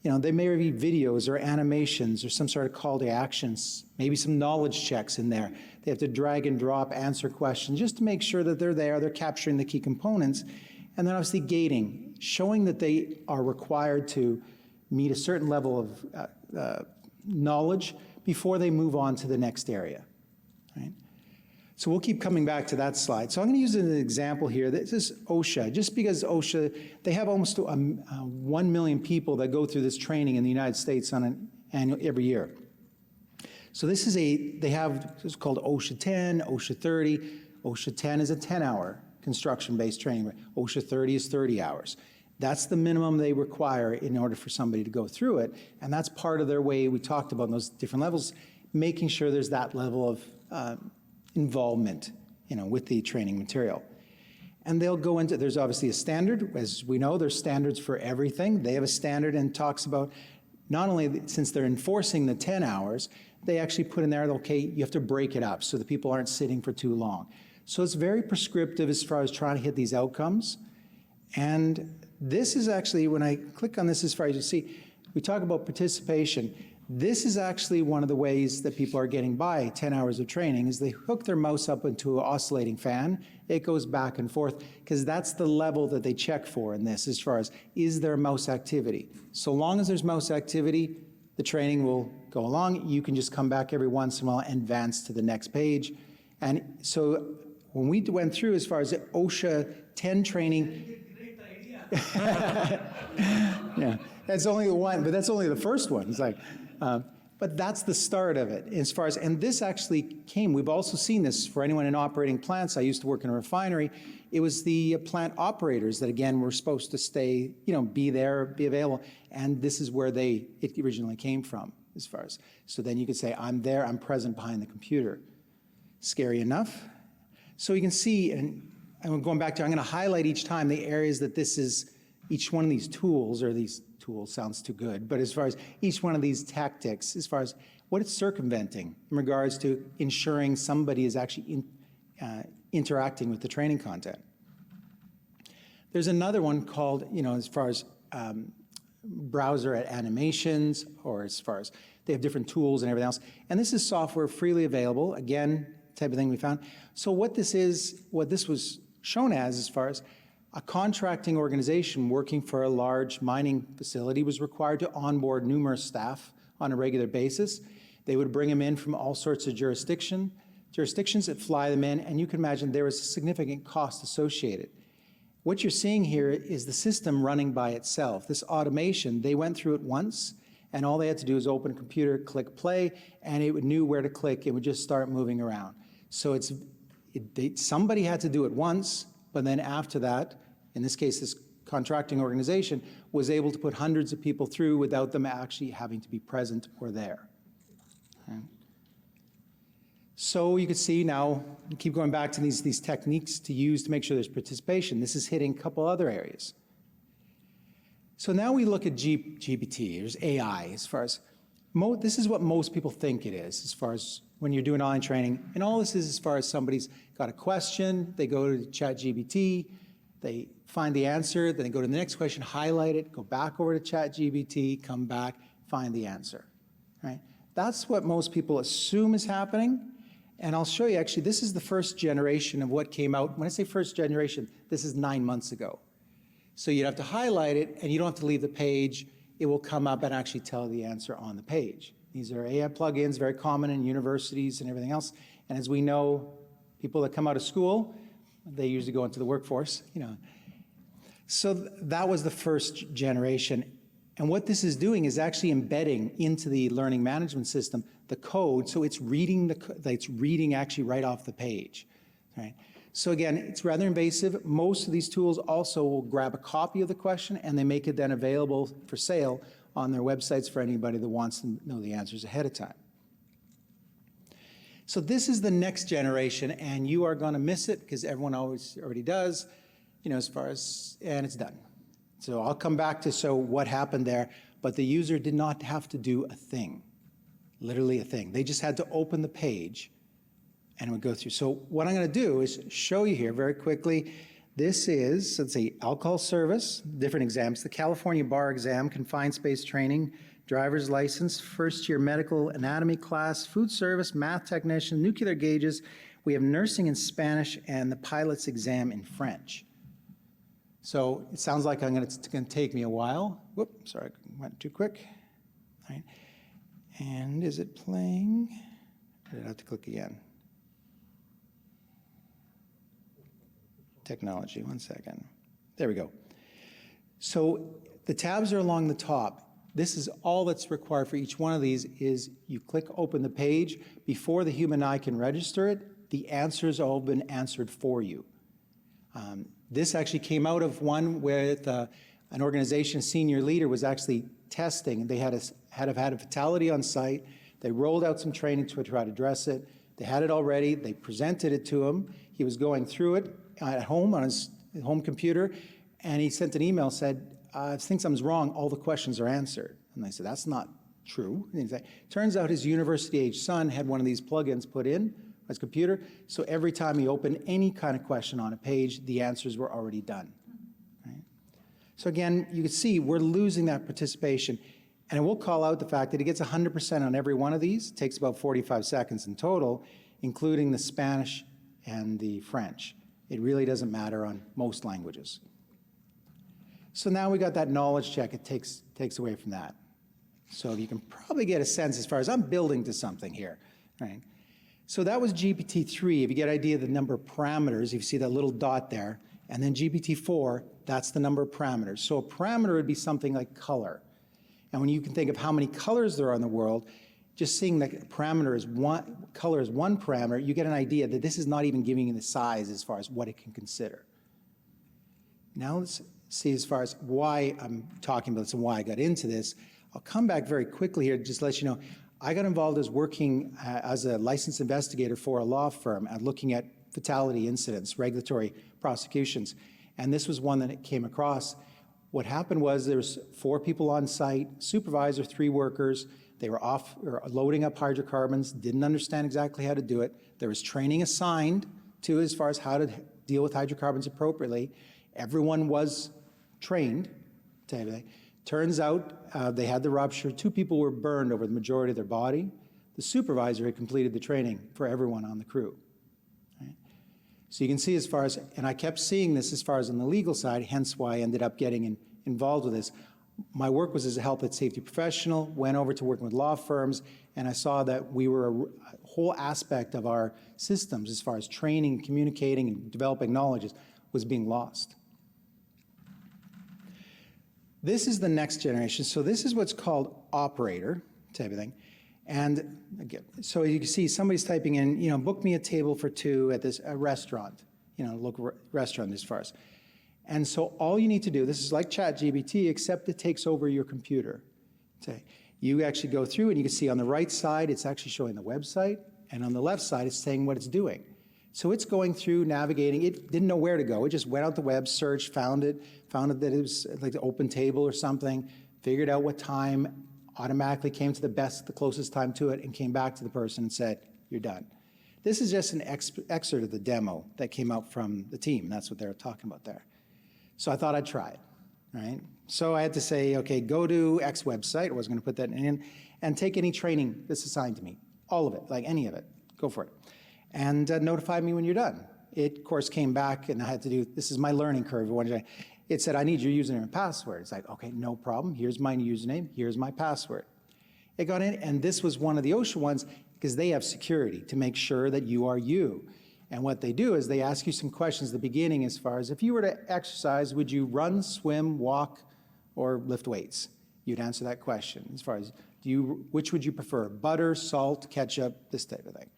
You know, there may be videos or animations or some sort of call to actions, maybe some knowledge checks in there. They have to drag and drop, answer questions, just to make sure that they're there, they're capturing the key components. And then obviously gating, showing that they are required to meet a certain level of knowledge before they move on to the next area. Right? So we'll keep coming back to that slide. So I'm going to use an example here. This is OSHA. Just because OSHA, they have almost 1 million people that go through this training in the United States on an annual, every year. So this is they have, it's called OSHA 10, OSHA 30. OSHA 10 is a 10-hour construction-based training. OSHA 30 is 30 hours. That's the minimum they require in order for somebody to go through it. And that's part of their way, we talked about those different levels, making sure there's that level of involvement, you know, with the training material. And they'll go into, there's obviously a standard. As we know, there's standards for everything. They have a standard and talks about, not only since they're enforcing the 10 hours, they actually put in there, okay, you have to break it up so that people aren't sitting for too long. So it's very prescriptive as far as trying to hit these outcomes. And this is actually, when I click on this, as far as you see, we talk about participation. This is actually one of the ways that people are getting by 10 hours of training is they hook their mouse up into an oscillating fan. It goes back and forth because that's the level that they check for in this as far as is there mouse activity. So long as there's mouse activity, the training will go along. You can just come back every once in a while and advance to the next page. And so when we went through as far as the OSHA 10 training, yeah, that's only the one, but that's only the first one. It's like, but that's the start of it as far as, and this actually came, we've also seen this for anyone in operating plants. I used to work in a refinery. It was the plant operators that again were supposed to stay, you know, be there, be available. And this is where it originally came from as far as, so then you could say, I'm there, I'm present behind the computer. Scary enough. So you can see, and I'm going back to, I'm going to highlight each time the areas that this is, each one of these tools, or these tools sounds too good, but as far as each one of these tactics, as far as what it's circumventing in regards to ensuring somebody is actually interacting with the training content. There's another one called, you know, as far as browser animations, or as far as they have different tools and everything else. And this is software freely available, again, type of thing we found. So what this is, what this was shown as far as a contracting organization working for a large mining facility was required to onboard numerous staff on a regular basis. They would bring them in from all sorts of jurisdictions that fly them in, and you can imagine there was a significant cost associated. What you're seeing here is the system running by itself. This automation, they went through it once, and all they had to do is open a computer, click play, and it knew where to click. It would just start moving around. So somebody had to do it once, but then after that, in this case, this contracting organization was able to put hundreds of people through without them actually having to be present or there. Okay. So you can see now, keep going back to these techniques to use to make sure there's participation. This is hitting a couple other areas. So now we look at GPT, there's AI, as far as, this is what most people think it is, as far as when you're doing online training. And all this is as far as somebody's got a question, they go to ChatGPT, they find the answer, then they go to the next question, highlight it, go back over to ChatGPT, come back, find the answer, right? That's what most people assume is happening. And I'll show you, actually, this is the first generation of what came out. When I say first generation, this is 9 months ago. So you'd have to highlight it, and you don't have to leave the page. It will come up and actually tell the answer on the page. These are AI plugins, very common in universities and everything else. And as we know, people that come out of school, they usually go into the workforce, you know. So that was the first generation. And what this is doing is actually embedding into the learning management system the code, so it's reading actually right off the page, right? So again, it's rather invasive. Most of these tools also will grab a copy of the question and they make it then available for sale on their websites for anybody that wants to know the answers ahead of time. So this is the next generation, and you are going to miss it because everyone already does, as far as, and it's done. So I'll come back to show what happened there, but the user did not have to do a thing, literally a thing. They just had to open the page and it would go through. So what I'm going to do is show you here very quickly. This is, let's see, alcohol service, different exams, the California bar exam, confined space training, driver's license, first year medical anatomy class, food service, math technician, nuclear gauges. We have nursing in Spanish and the pilot's exam in French. So it sounds like it's going to take me a while. Whoop, sorry, I went too quick. All right. And is it playing? I did have to click again. Technology, 1 second. There we go. So the tabs are along the top. This is all that's required for each one of these is you click open the page. Before the human eye can register it, the answers all been answered for you. This actually came out of one where an organization senior leader was actually testing. They had a fatality on site. They rolled out some training to try to address it. They had it already. They presented it to him. He was going through it at home on his home computer, and he sent an email, said, I think something's wrong, all the questions are answered. And I said, that's not true. And he said, turns out his university-age son had one of these plugins put in his computer, so every time he opened any kind of question on a page, the answers were already done. Right? So again, you can see we're losing that participation. And I will call out the fact that he gets 100% on every one of these. It takes about 45 seconds in total, including the Spanish and the French. It really doesn't matter on most languages. So now we got that knowledge check. It takes away from that. So you can probably get a sense as far as I'm building to something here, right? So that was GPT-3. If you get an idea of the number of parameters, if you see that little dot there, and then GPT-4, that's the number of parameters. So a parameter would be something like color. And when you can think of how many colors there are in the world, just seeing that parameter is color is one parameter, you get an idea that this is not even giving you the size as far as what it can consider. Now let's see as far as why I'm talking about this and why I got into this. I'll come back very quickly here to just let you know, I got involved as working as a licensed investigator for a law firm and looking at fatality incidents, regulatory prosecutions. And this was one that it came across. What happened was there was 4 people on site, supervisor, 3 workers. They were off or loading up hydrocarbons, didn't understand exactly how to do it. There was training assigned to as far as how to deal with hydrocarbons appropriately. Everyone was trained to everything. Turns out they had the rupture. 2 people were burned over the majority of their body. The supervisor had completed the training for everyone on the crew. Right? So you can see as far as, and I kept seeing this as far as on the legal side, hence why I ended up getting involved with this. My work was as a health and safety professional, went over to working with law firms, and I saw that we were a whole aspect of our systems as far as training, communicating, and developing knowledge was being lost. This is the next generation. So this is what's called operator to everything. And again, so you can see somebody's typing in, book me a table for 2 at this restaurant, local restaurant as far as. And so all you need to do, this is like ChatGPT, except it takes over your computer. Okay. You actually go through and you can see on the right side, it's actually showing the website, and on the left side, it's saying what it's doing. So it's going through, navigating. It didn't know where to go. It just went out the web, searched, found it that it was like the open table or something, figured out what time, automatically came to the closest time to it, and came back to the person and said, you're done. This is just an excerpt of the demo that came out from the team. That's what they were talking about there. So I thought I'd try it, right? So I had to say, okay, go to X website. I was going to put that in, and take any training that's assigned to me, all of it, like any of it. Go for it. And notify me when you're done. It, of course, came back, and I had to do, this is my learning curve. It said, I need your username and password. It's like, okay, no problem. Here's my username. Here's my password. It got in, and this was one of the OSHA ones because they have security to make sure that you are you. And what they do is they ask you some questions at the beginning as far as if you were to exercise, would you run, swim, walk, or lift weights? You'd answer that question as far as which would you prefer, butter, salt, ketchup, this type of thing.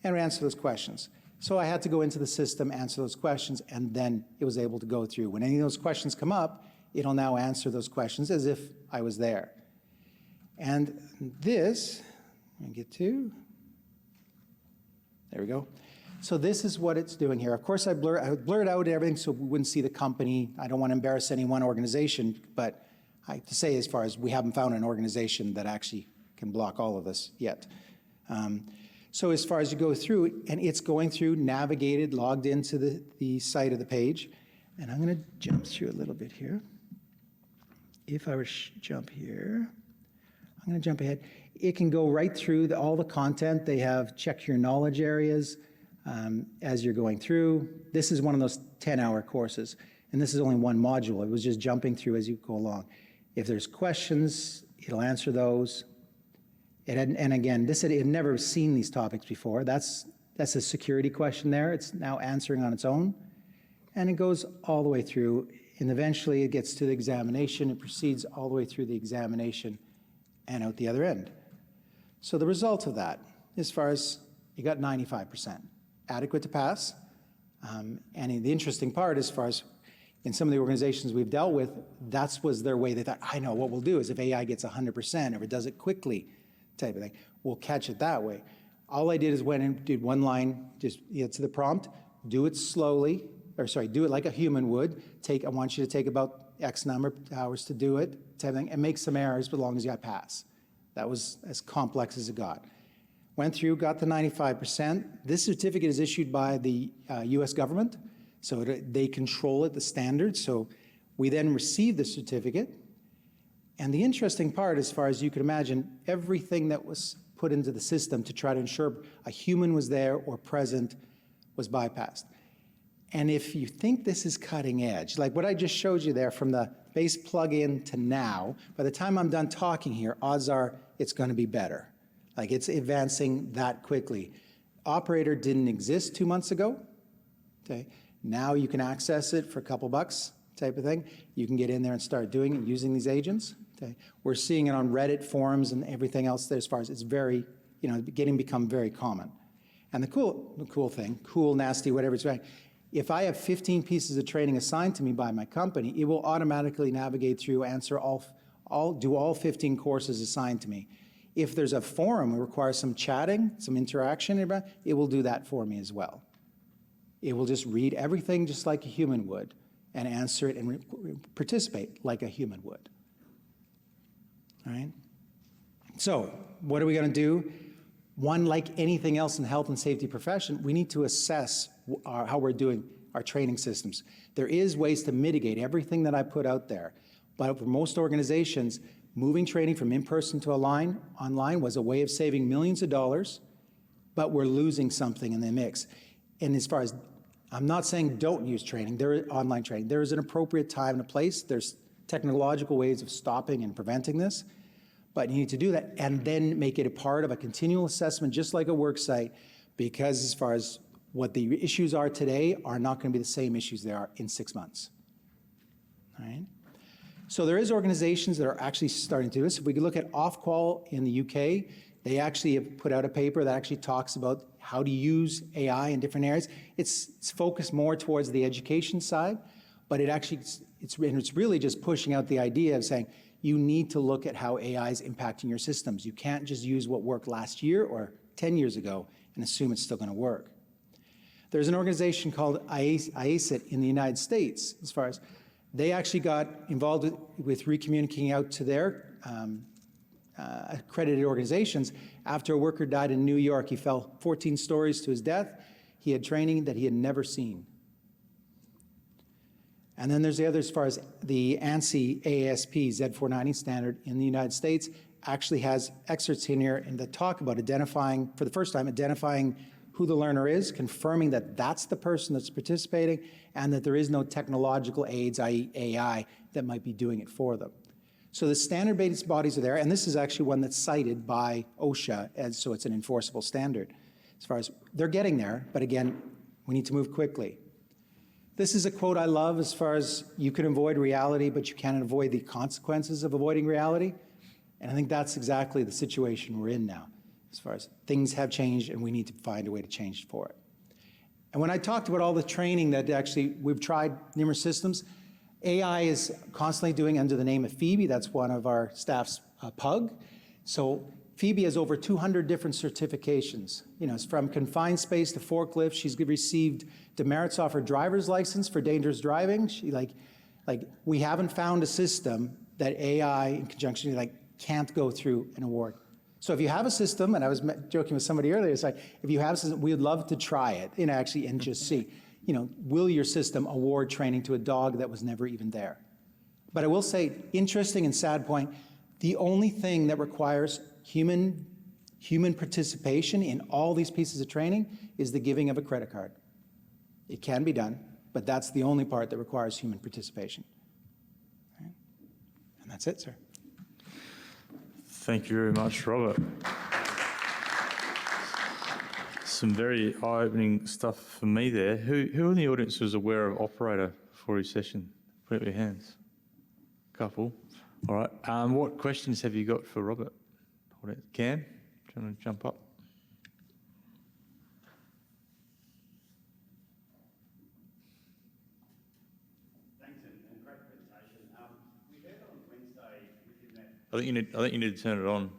And we answer those questions. So I had to go into the system, answer those questions, and then it was able to go through. When any of those questions come up, it'll now answer those questions as if I was there. And this, let me get to, There we go. So this is what it's doing here. Of course, I blurred out everything so we wouldn't see the company. I don't want to embarrass any one organization, but I have to say, as far as we haven't found an organization that actually can block all of this yet. So as far as you go through, and it's going through, navigated, logged into the site of the page. And I'm going to jump through a little bit here. If I were to jump here, I'm going to jump ahead. It can go right through all the content. They have check your knowledge areas as you're going through. This is one of those 10-hour courses, and this is only one module. It was just jumping through as you go along. If there's questions, it'll answer those. And again, it had never seen these topics before. That's a security question there. It's now answering on its own. And it goes all the way through, and eventually it gets to the examination. It proceeds all the way through the examination and out the other end. So the result of that, as far as you got 95%, adequate to pass. And the interesting part, as far as in some of the organizations we've dealt with, that was their way. They thought, I know what we'll do is if AI gets 100%, if it does it quickly, type of thing, we'll catch it that way. All I did is went and did one line, just to the prompt, do it slowly, or sorry, do it like a human would. I want you to take about X number of hours to do it, type of thing, and make some errors, but as long as you got pass. That was as complex as it got. Went through, got the 95%. This certificate is issued by the US government, so they control it, the standards. So we then receive the certificate. And the interesting part, as far as you can imagine, everything that was put into the system to try to ensure a human was there or present was bypassed. And if you think this is cutting edge, like what I just showed you there from the base plug-in to now, by the time I'm done talking here, odds are it's going to be better. Like it's advancing that quickly. Operator didn't exist 2 months ago. Okay, now you can access it for a couple bucks type of thing. You can get in there and start doing it using these agents. Okay, we're seeing it on Reddit forums and everything else there as far as it's very, become very common. And the cool thing, cool, nasty, whatever it's right. If I have 15 pieces of training assigned to me by my company, it will automatically navigate through, answer do all 15 courses assigned to me. If there's a forum that requires some chatting, some interaction, it will do that for me as well. It will just read everything just like a human would and answer it and participate like a human would. All right? So what are we going to do? One, like anything else in the health and safety profession, we need to assess how we're doing our training systems. There is ways to mitigate everything that I put out there. But for most organizations, moving training from in-person to online was a way of saving millions of dollars, but we're losing something in the mix. And as far as, I'm not saying don't use training, online training. There is an appropriate time and a place. There's technological ways of stopping and preventing this. But you need to do that and then make it a part of a continual assessment, just like a work site, because as far as what the issues are today are not going to be the same issues they are in 6 months. All right? So there is organizations that are actually starting to do this. If we could look at Ofqual in the UK, they actually have put out a paper that actually talks about how to use AI in different areas. It's focused more towards the education side, but it's really just pushing out the idea of saying, you need to look at how AI is impacting your systems. You can't just use what worked last year or 10 years ago and assume it's still going to work. There's an organization called IACIT in the United States, as far as they actually got involved with recommunicating out to their accredited organizations after a worker died in New York. He fell 14 stories to his death. He had training that he had never seen. And then there's the other, as far as the ANSI AASP Z490 standard in the United States, actually has excerpts in here and that talk about identifying, for the first time, identifying who the learner is, confirming that that's the person that's participating, and that there is no technological aids, i.e. AI, that might be doing it for them. So the standard-based bodies are there, and this is actually one that's cited by OSHA, and so it's an enforceable standard. As far as they're getting there, but again, we need to move quickly. This is a quote I love as far as you can avoid reality, but you can't avoid the consequences of avoiding reality. And I think that's exactly the situation we're in now, as far as things have changed and we need to find a way to change for it. And when I talked about all the training that actually we've tried numerous systems, AI is constantly doing under the name of Phoebe. That's one of our staff's pug. So Phoebe has over 200 different certifications. You know, it's from confined space to forklift. She's received demerits off her driver's license for dangerous driving. She we haven't found a system that AI in conjunction can't go through an award. So if you have a system, and I was joking with somebody earlier, it's like, if you have a system, we'd love to try it and just see, will your system award training to a dog that was never even there? But I will say, interesting and sad point, the only thing that requires human participation in all these pieces of training is the giving of a credit card. It can be done, but that's the only part that requires human participation. Right? And that's it, sir. Thank you very much, Robert. Some very eye-opening stuff for me there. Who in the audience was aware of Operator for his session? Put up your hands. Couple. All right. What questions have you got for Robert? Cam, do you want to jump up? Thanks, and great presentation. We heard on Wednesday within that. I think you need to turn it on.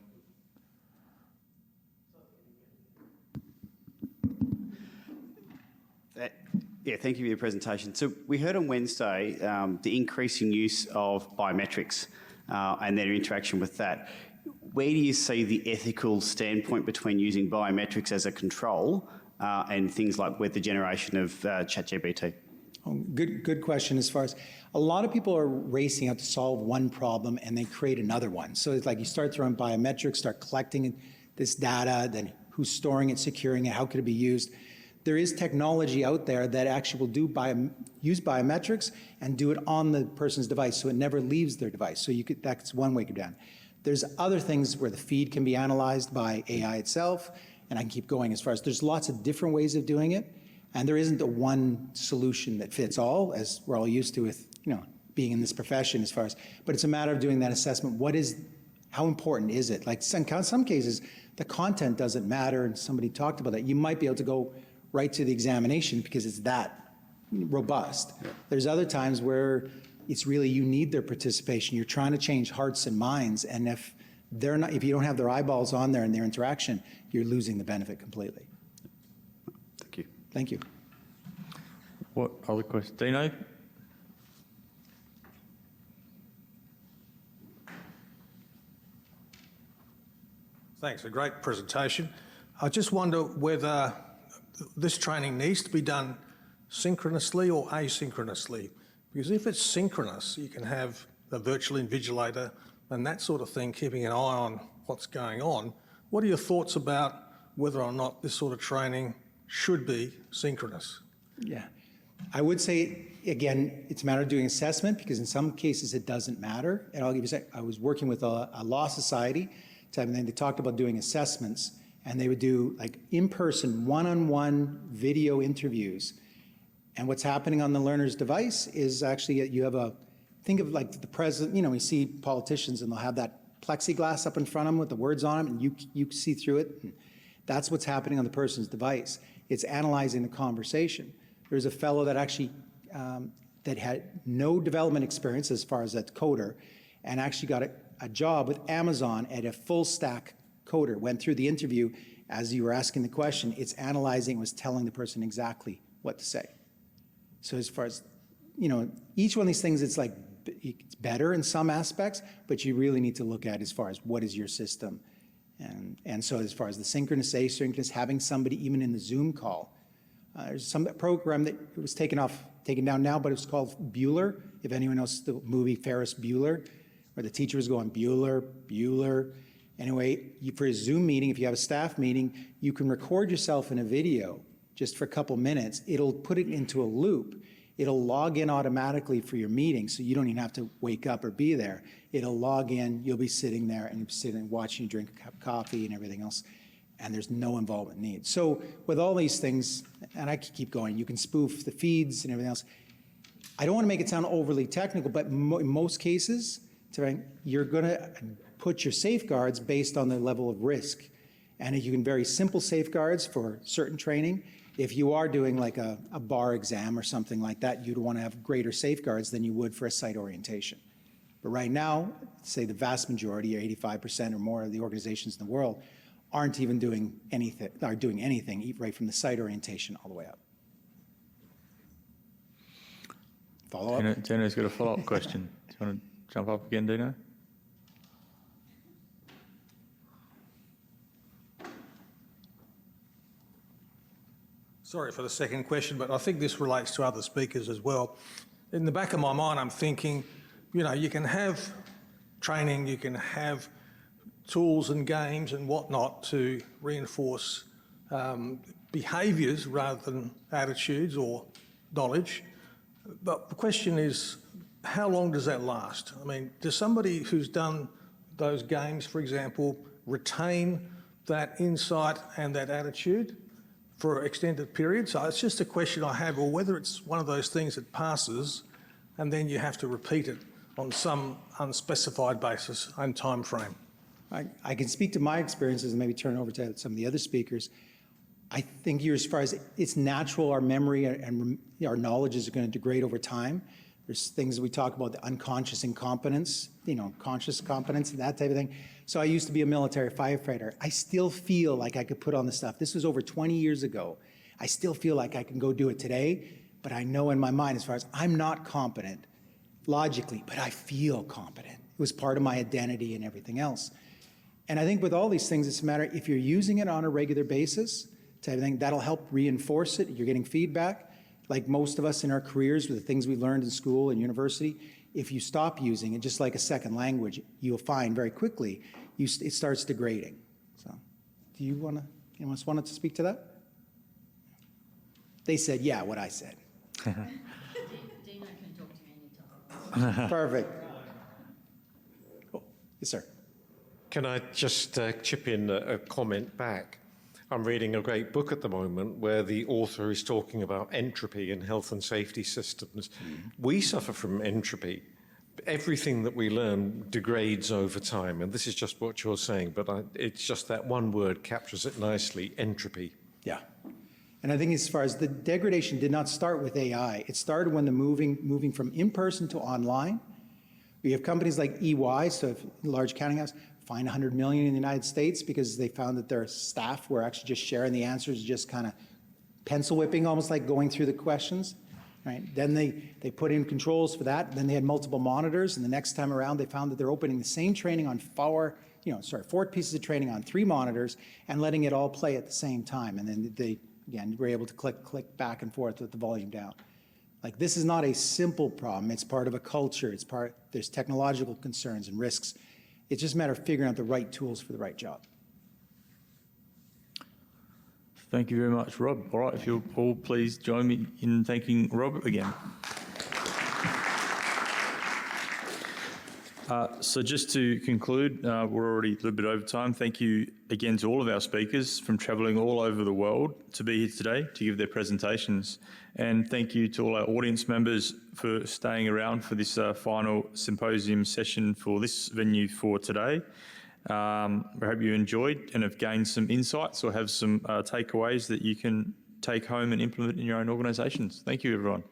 Yeah, thank you for your presentation. So we heard on Wednesday the increasing use of biometrics and their interaction with that. Where do you see the ethical standpoint between using biometrics as a control and things like with the generation of ChatGPT? Oh, good question. As far as a lot of people are racing out to solve one problem and they create another one. So it's like you start throwing biometrics, start collecting this data, then who's storing it, securing it, how could it be used? There is technology out there that actually will use biometrics and do it on the person's device, so it never leaves their device. So that's one way to go down. There's other things where the feed can be analyzed by AI itself, and I can keep going as far as there's lots of different ways of doing it, and there isn't a one solution that fits all, as we're all used to with being in this profession as far as, but it's a matter of doing that assessment. How important is it? Like in some cases, the content doesn't matter, and somebody talked about that. You might be able to go right to the examination because it's that robust. Yeah. There's other times where it's really, you need their participation. You're trying to change hearts and minds, and if you don't have their eyeballs on there and their interaction, you're losing the benefit completely. Thank you. Thank you. What other questions? Dino? Thanks, a great presentation. I just wonder whether this training needs to be done synchronously or asynchronously. Because if it's synchronous, you can have a virtual invigilator and that sort of thing, keeping an eye on what's going on. What are your thoughts about whether or not this sort of training should be synchronous? Yeah, I would say, again, it's a matter of doing assessment because in some cases it doesn't matter. And I'll give you a sec. I was working with a law society, and they talked about doing assessments, and they would do like in-person, one-on-one video interviews. And what's happening on the learner's device is actually you have think of like the president, we see politicians and they'll have that plexiglass up in front of them with the words on them, and you see through it. And that's what's happening on the person's device. It's analyzing the conversation. There's a fellow that actually, that had no development experience as far as that coder, and actually got a job with Amazon at a full stack coder, went through the interview. As you were asking the question, it's analyzing, was telling the person exactly what to say. So as far as, each one of these things, it's better in some aspects, but you really need to look at as far as what is your system. And so as far as the synchronous, asynchronous, having somebody even in the Zoom call. There's some program that was taken down now, but it was called Bueller. If anyone knows the movie Ferris Bueller, where the teacher was going Bueller, Bueller. Anyway, for a Zoom meeting, if you have a staff meeting, you can record yourself in a video just for a couple minutes. It'll put it into a loop. It'll log in automatically for your meeting, so you don't even have to wake up or be there. It'll log in, you'll be sitting there, and you'll be sitting watching you drink a cup of coffee and everything else, and there's no involvement needed. So with all these things, and I could keep going, you can spoof the feeds and everything else. I don't want to make it sound overly technical, but in most cases, you're going to put your safeguards based on the level of risk. And you can vary simple safeguards for certain training. If you are doing like a bar exam or something like that, you'd want to have greater safeguards than you would for a site orientation. But right now, say the vast majority, or 85% or more of the organizations in the world, aren't even doing anything, are doing anything right from the site orientation all the way up. Follow up? Dino's got a follow-up question. Do you want to jump up again, Dino? Sorry for the second question, but I think this relates to other speakers as well. In the back of my mind, I'm thinking, you know, you can have training, you can have tools and games and whatnot to reinforce behaviours rather than attitudes or knowledge. But the question is, how long does that last? I mean, does somebody who's done those games, for example, retain that insight and that attitude for extended periods? So it's just a question I have, or whether it's one of those things that passes and then you have to repeat it on some unspecified basis and time frame. I can speak to my experiences and maybe turn it over to some of the other speakers. I think here, as far as it's natural, our memory and our knowledge is going to degrade over time. There's things that we talk about, the unconscious incompetence, you know, conscious competence and that type of thing. So I used to be a military firefighter. I still feel like I could put on the stuff. This was over 20 years ago. I still feel like I can go do it today, but I know in my mind, as far as I'm not competent logically, but I feel competent. It was part of my identity and everything else. And I think with all these things, it's a matter, if you're using it on a regular basis, type of thing, that'll help reinforce it. You're getting feedback. Like most of us in our careers with the things we learned in school and university, if you stop using it, just like a second language, you'll find very quickly it starts degrading. So, do you want to, anyone else wanted to speak to that? They said, yeah, what I said. Dino can talk to me anytime. Perfect. Oh, yes, sir. Can I just chip in a comment back? I'm reading a great book at the moment where the author is talking about entropy in health and safety systems. We suffer from entropy. Everything that we learn degrades over time, and this is just what you're saying, but it's just that one word captures it nicely, entropy. Yeah. And I think as far as the degradation did not start with AI. It started when the moving from in-person to online. We have companies like EY, so if large accounting house, fined $100 million in the United States because they found that their staff were actually just sharing the answers, just kind of pencil whipping, almost like going through the questions. Right? Then they put in controls for that. Then they had multiple monitors, and the next time around they found that they're opening the same training on four pieces of training on 3 monitors and letting it all play at the same time. And then they, again, were able to click back and forth with the volume down. Like, this is not a simple problem. It's part of a culture. There's technological concerns and risks. It's just a matter of figuring out the right tools for the right job. Thank you very much, Rob. All right, if you'll all please join me in thanking Rob again. So just to conclude, we're already a little bit over time. Thank you again to all of our speakers from travelling all over the world to be here today to give their presentations. And thank you to all our audience members for staying around for this final symposium session for this venue for today. I hope you enjoyed and have gained some insights or have some takeaways that you can take home and implement in your own organisations. Thank you, everyone.